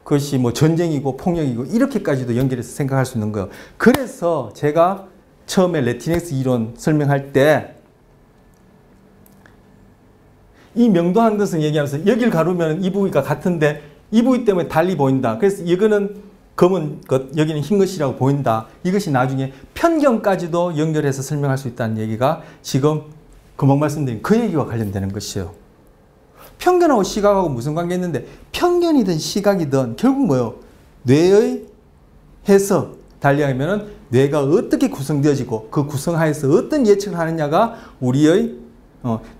그것이 뭐 전쟁이고 폭력이고 이렇게까지도 연결해서 생각할 수 있는 거예요. 그래서 제가 처음에 레티넥스 이론 설명할 때 이 명도한 것은 얘기하면서 여길 가르면 이 부위가 같은데 이 부위 때문에 달리 보인다. 그래서 이거는 검은 것, 여기는 흰 것이라고 보인다. 이것이 나중에 편견까지도 연결해서 설명할 수 있다는 얘기가 지금 금방 말씀드린 그 얘기와 관련되는 것이에요. 편견하고 시각하고 무슨 관계 있는데 편견이든 시각이든 결국 뭐예요? 뇌의 해석, 달리 하면은 뇌가 어떻게 구성되어지고 그 구성하에서 어떤 예측을 하느냐가 우리의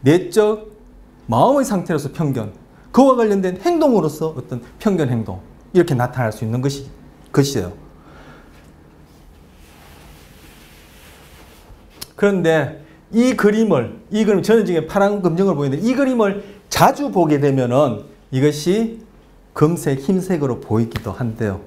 내적 마음의 상태로서 편견, 그와 관련된 행동으로서 어떤 편견 행동 이렇게 나타날 수 있는 것이에요. 그런데 이 그림 저는 지금 파란 검정을 보이는데 이 그림을 자주 보게 되면은 이것이 금색, 흰색으로 보이기도 한데요.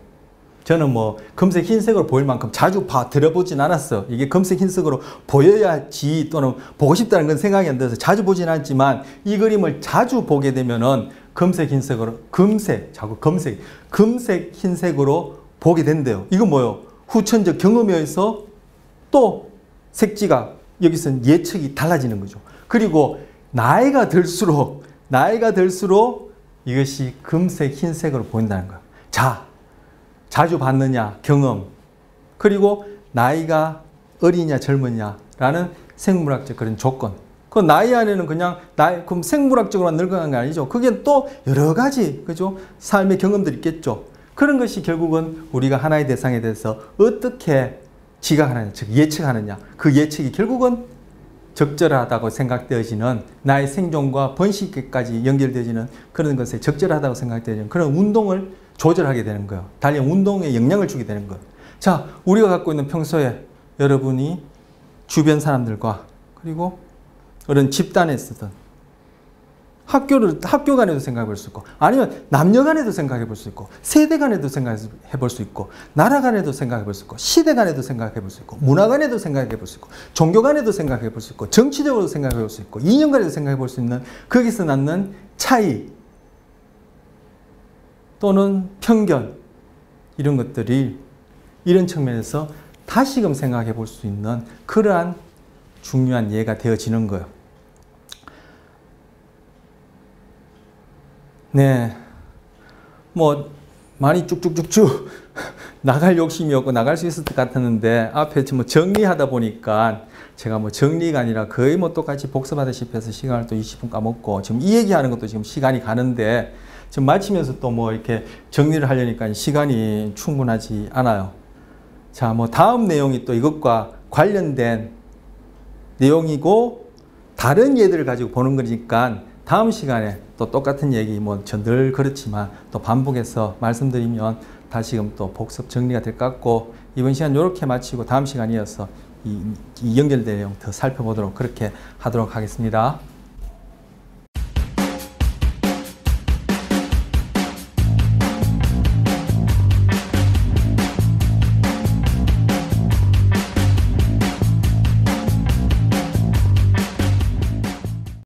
저는 뭐 금색, 흰색으로 보일 만큼 자주 들어보진 않았어요. 이게 금색, 흰색으로 보여야지 또는 보고 싶다는 건 생각이 안 들어서 자주 보진 않지만 이 그림을 자주 보게 되면은 금색, 흰색으로 보게 된대요. 이건 뭐예요? 후천적 경험에 의해서 또 색지가 여기서는 예측이 달라지는 거죠. 그리고 나이가 들수록 이것이 금색, 흰색으로 보인다는 거예요. 자주 봤느냐, 경험, 그리고 나이가 어리냐, 젊으냐라는 생물학적 그런 조건. 그 나이 안에는 그럼 생물학적으로만 늙어가는 게 아니죠. 그게 또 여러 가지, 그죠? 삶의 경험들이 있겠죠. 그런 것이 결국은 우리가 하나의 대상에 대해서 어떻게 지각하느냐, 즉 예측하느냐. 그 예측이 결국은 적절하다고 생각되어지는 나의 생존과 번식까지 연결되어지는 그런 것에 적절하다고 생각되어지는 그런 운동을 조절하게 되는 거예요. 달리 운동에 영향을 주게 되는 거예요. 자, 우리가 갖고 있는 평소에 여러분이 주변 사람들과 그리고 그런 집단에서든 학교 간에도 생각해 볼 수 있고 아니면 남녀 간에도 생각해 볼 수 있고 세대 간에도 생각해 볼 수 있고 나라 간에도 생각해 볼 수 있고 시대 간에도 생각해 볼 수 있고 문화 간에도 생각해 볼 수 있고 종교 간에도 생각해 볼 수 있고 정치적으로 생각해 볼 수 있고 이념 간에도 생각해 볼 수 있는 거기서 낳는 차이 또는 편견 이런 것들이 이런 측면에서 다시금 생각해 볼 수 있는 그러한 중요한 예가 되어지는 거예요. 네, 뭐 많이 쭉쭉쭉쭉 나갈 욕심이었고 나갈 수 있을 것 같았는데 앞에 뭐 정리하다 보니까 제가 뭐 정리가 아니라 거의 뭐 똑같이 복습하다시피 해서 시간을 또 20분 까먹고 지금 이 얘기하는 것도 지금 시간이 가는데 지금 마치면서 또 뭐 이렇게 정리를 하려니까 시간이 충분하지 않아요. 자, 뭐 다음 내용이 또 이것과 관련된 내용이고 다른 예들을 가지고 보는 거니까 다음 시간에 또 똑같은 얘기 뭐 전 늘 그렇지만 또 반복해서 말씀드리면 다시금 또 복습 정리가 될 것 같고 이번 시간 이렇게 마치고 다음 시간에 이어서 이 연결된 내용 더 살펴보도록 그렇게 하도록 하겠습니다.